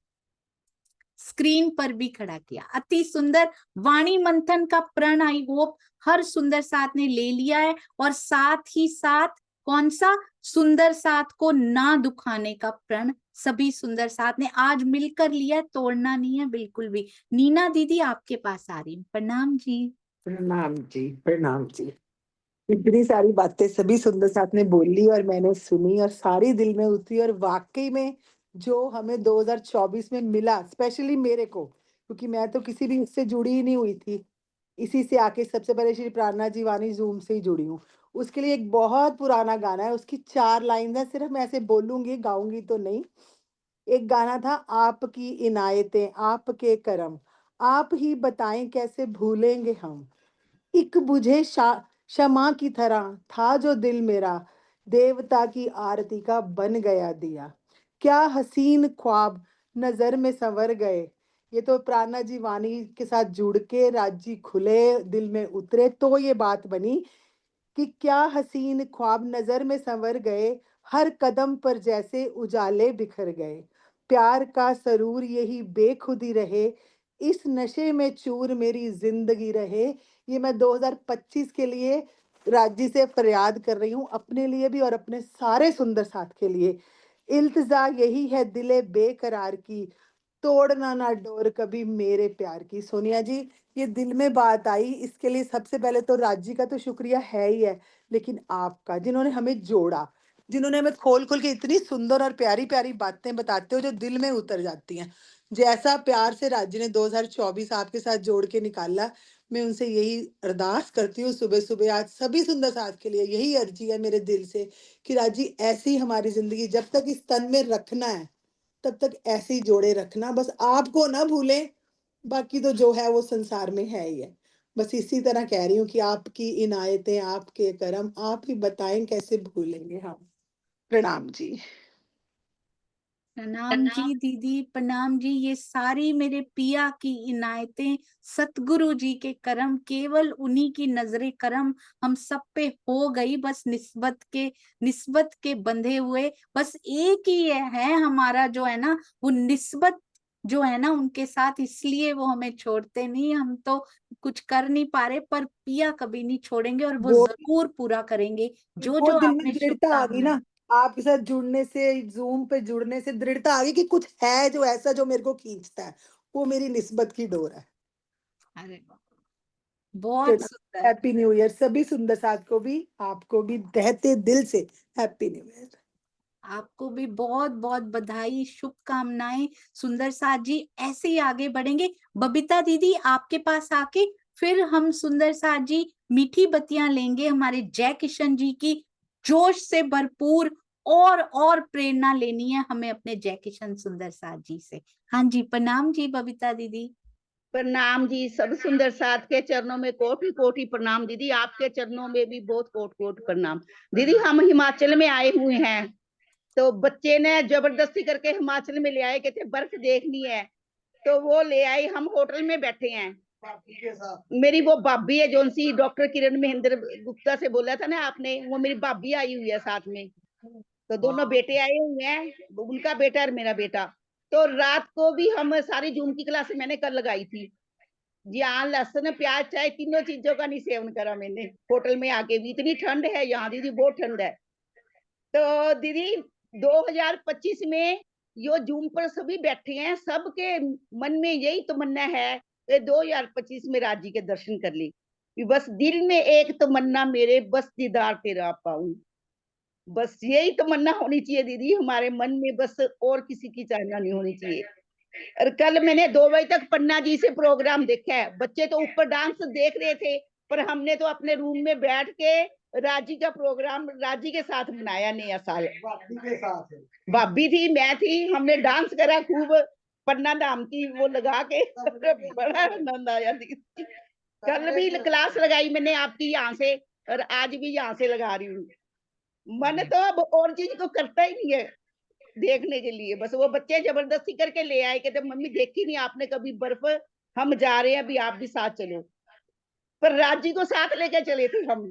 स्क्रीन पर भी खड़ा किया, अति सुंदर। वाणी मंथन का प्रण आई होप हर सुंदर साथ ने ले लिया है, और साथ ही साथ कौन सा, सुंदर साथ को ना दुखाने का प्रण सभी सुंदर साथ ने आज मिलकर लिया, तोड़ना नहीं है बिल्कुल भी। नीना दीदी आपके पास आ रही हूँ, प्रणाम जी। प्रणाम जी, प्रणाम जी। इतनी सारी बातें सभी सुंदर साथ ने बोली और मैंने सुनी और सारी दिल में उतरी, और वाकई में जो हमें 2024 में मिला, स्पेशली मेरे को, क्योंकि मैं तो किसी भी इससे जुड़ी ही नहीं हुई थी, इसी से आके सबसे पहले श्री प्रार्थना जी वाणी जूम से ही जुड़ी हूँ। उसके लिए एक बहुत पुराना गाना है, उसकी 4 लाइन है, सिर्फ मैं ऐसे बोलूंगी, गाऊंगी तो नहीं। एक गाना था, आपकी इनायतें आपके करम, आप ही बताएं कैसे भूलेंगे हम। एक बुझे शमा की तरह था जो दिल मेरा, देवता की आरती का बन गया दिया। क्या हसीन ख्वाब नजर में संवर गए। ये तो प्राणा जी वाणी के साथ जुड़ के राजी खुले, दिल में उतरे तो ये बात बनी कि क्या हसीन ख्वाब नजर में संवर गए, हर कदम पर जैसे उजाले बिखर गए। प्यार का सरूर यही बेखुदी रहे, इस नशे में चूर मेरी जिंदगी रहे। ये मैं 2025 के लिए राज्य से फरियाद कर रही हूँ, अपने लिए भी और अपने सारे सुंदर साथ के लिए। इल्तिजा यही है दिले बेकरार की, तोड़ना ना डोर कभी मेरे प्यार की। सोनिया जी, ये दिल में बात आई, इसके लिए सबसे पहले तो राज्य का तो शुक्रिया है ही है, लेकिन आपका, जिन्होंने हमें जोड़ा, जिन्होंने हमें खोल खोल के इतनी सुंदर और प्यारी प्यारी बातें बताते हो जो दिल में उतर जाती हैं। जैसा प्यार से राज्य ने 2024 आपके साथ जोड़ के निकाला, मैं उनसे यही अरदास करती हूँ सुबह सुबह, आज सभी सुंदर साथ के लिए यही अर्जी है मेरे दिल से कि राज्य ऐसी ही हमारी जिंदगी जब तक इस तन में रखना है तब तक ऐसे ही जोड़े रखना, बस आपको ना भूलें, बाकी तो जो है वो संसार में है ही है। बस इसी तरह कह रही हूँ कि आपकी इनायतें आपके करम, आप ही बताएं कैसे भूलेंगे हम। प्रणाम जी। प्रणाम जी दीदी, प्रणाम जी। ये सारी मेरे पिया की इनायतें, सतगुरु जी के करम, केवल उन्हीं की नजरे करम हम सब पे हो गई। बस निस्बत के बंधे हुए, बस एक ही है हमारा जो है ना, वो निस्बत जो है ना उनके साथ, इसलिए वो हमें छोड़ते नहीं। हम तो कुछ कर नहीं पा रहे, पर पिया कभी नहीं छोड़ेंगे और वो वो जरूर पूरा करेंगे जो वो जो दिल में आपने दृढ़ता आ गई शुभकामनाएं। ना, आपके साथ जुड़ने से, जूम पे जुड़ने से दृढ़ता आ गई कि कुछ है जो ऐसा जो मेरे को खींचता है, वो मेरी निस्बत की डोर है। अरे वाह, बहुत सुंदर। हैप्पी न्यू ईयर सभी सुंदर साथ को भी, आपको भी तहते दिल से हैप्पी न्यू ईयर। आपको भी बहुत बहुत बधाई, शुभकामनाएं। सुंदर साथ जी ऐसे ही आगे बढ़ेंगे। बबीता दीदी आपके पास आके फिर हम सुंदर साथ जी मीठी बत्तियां लेंगे हमारे जय किशन जी की, जोश से भरपूर, और प्रेरणा लेनी है हमें अपने जय किशन सुंदर साथ जी से। हाँ जी, प्रणाम जी बबीता दीदी। प्रणाम जी, सब सुंदर साथ के चरणों में कोटि कोटि प्रणाम। दीदी आपके चरणों में भी बहुत कोटि कोटि प्रणाम। दीदी हम हिमाचल में आए हुए हैं, तो बच्चे ने जबरदस्ती करके हिमाचल में ले आए, कहते बर्फ देखनी है, तो वो ले आई। हम होटल में बैठे हैं, मेरी वो भाभी है जो सी डॉक्टर किरण महेंद्र गुप्ता से बोला था ना आपने, वो मेरी भाभी आई हुई है साथ में। तो दोनों बेटे आए हुए हैं, उनका बेटा और मेरा बेटा। तो रात को भी हम सारी जूम की क्लास मैंने कल लगाई थी, यहाँ लहसुन प्याज चाय तीनों चीजों का नहीं सेवन करा मैंने। होटल में आके भी इतनी ठंड है यहाँ दीदी, बहुत ठंड है। तो दीदी 2025 में यो जूम पर सभी बैठे हैं, सबके मन में यही तमन्ना है कि 2025 में राजी के दर्शन कर ली। बस दिल में एक तमन्ना मेरे, बस दीदार तेरा पाऊं। बस यही तमन्ना होनी चाहिए दीदी हमारे मन में, बस और किसी की चाहना नहीं होनी चाहिए। और कल मैंने 2 बजे तक पन्ना जी से प्रोग्राम देखा है। बच्चे तो ऊपर डांस देख रहे थे, पर हमने तो अपने रूम में बैठ के राजी का प्रोग्राम राजी के साथ मनाया नया साल। भाभी थी, मैं थी, हमने डांस करा खूब, पन्ना धाम की वो लगा के बड़ा आनंद आया दीदी। कल भी क्लास लगाई मैंने आपकी यहाँ से, और आज भी यहाँ से लगा रही हूँ। मन तो अब और चीज को करता ही नहीं है देखने के लिए, बस वो बच्चे जबरदस्ती करके ले आए कि मम्मी देखी नहीं आपने कभी बर्फ, हम जा रहे हैं अभी, आप भी साथ चलो। पर राजी को साथ लेके चले थे हम,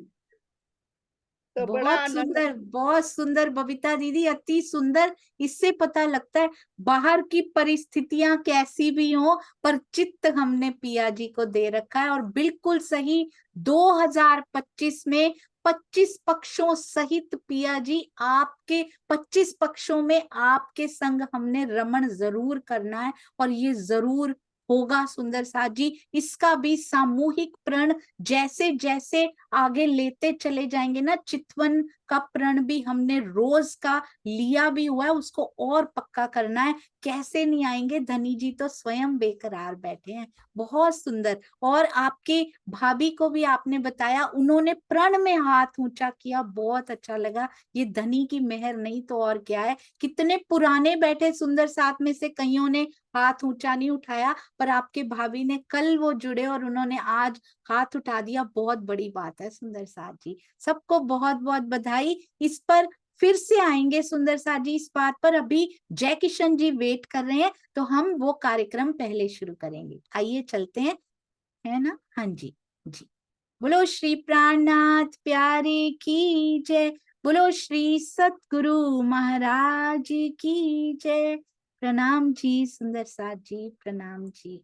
तो बड़ा बहुत आनंद। सुंदर, बहुत सुंदर बबीता दीदी, अति सुंदर। इससे पता लगता है बाहर की परिस्थितियां कैसी भी हो, पर चित्त हमने पिया जी को दे रखा है। और बिल्कुल सही, 2025 में 25 पक्षों सहित पिया जी आपके 25 पक्षों में आपके संग हमने रमण जरूर करना है, और ये जरूर होगा सुंदर साथ जी। इसका भी सामूहिक प्रण जैसे जैसे आगे लेते चले जाएंगे ना, चितवन का प्रण भी हमने रोज का लिया भी हुआ है, उसको और पक्का करना है। कैसे नहीं आएंगे, धनी जी तो स्वयं बेकरार बैठे हैं। बहुत सुंदर। और आपके भाभी को भी आपने बताया, उन्होंने प्रण में हाथ ऊंचा किया, बहुत अच्छा लगा। ये धनी की मेहर नहीं तो और क्या है। कितने पुराने बैठे सुंदर साथ में से कईयों ने हाथ ऊंचा नहीं उठाया, पर आपके भाभी ने कल वो जुड़े और उन्होंने आज हाथ उठा दिया, बहुत बड़ी बात है सुंदर साथ जी। सबको बहुत बहुत बधाई। इस पर फिर से आएंगे सुंदर साथ जी, इस बात पर। अभी जय किशन जी वेट कर रहे हैं, तो हम वो कार्यक्रम पहले शुरू करेंगे। आइए चलते हैं, है ना। हाँ जी जी। बोलो श्री प्राणनाथ प्यारे की जय, बोलो श्री सतगुरु महाराज की जय। प्रणाम जी सुंदर साथ जी, प्रणाम जी।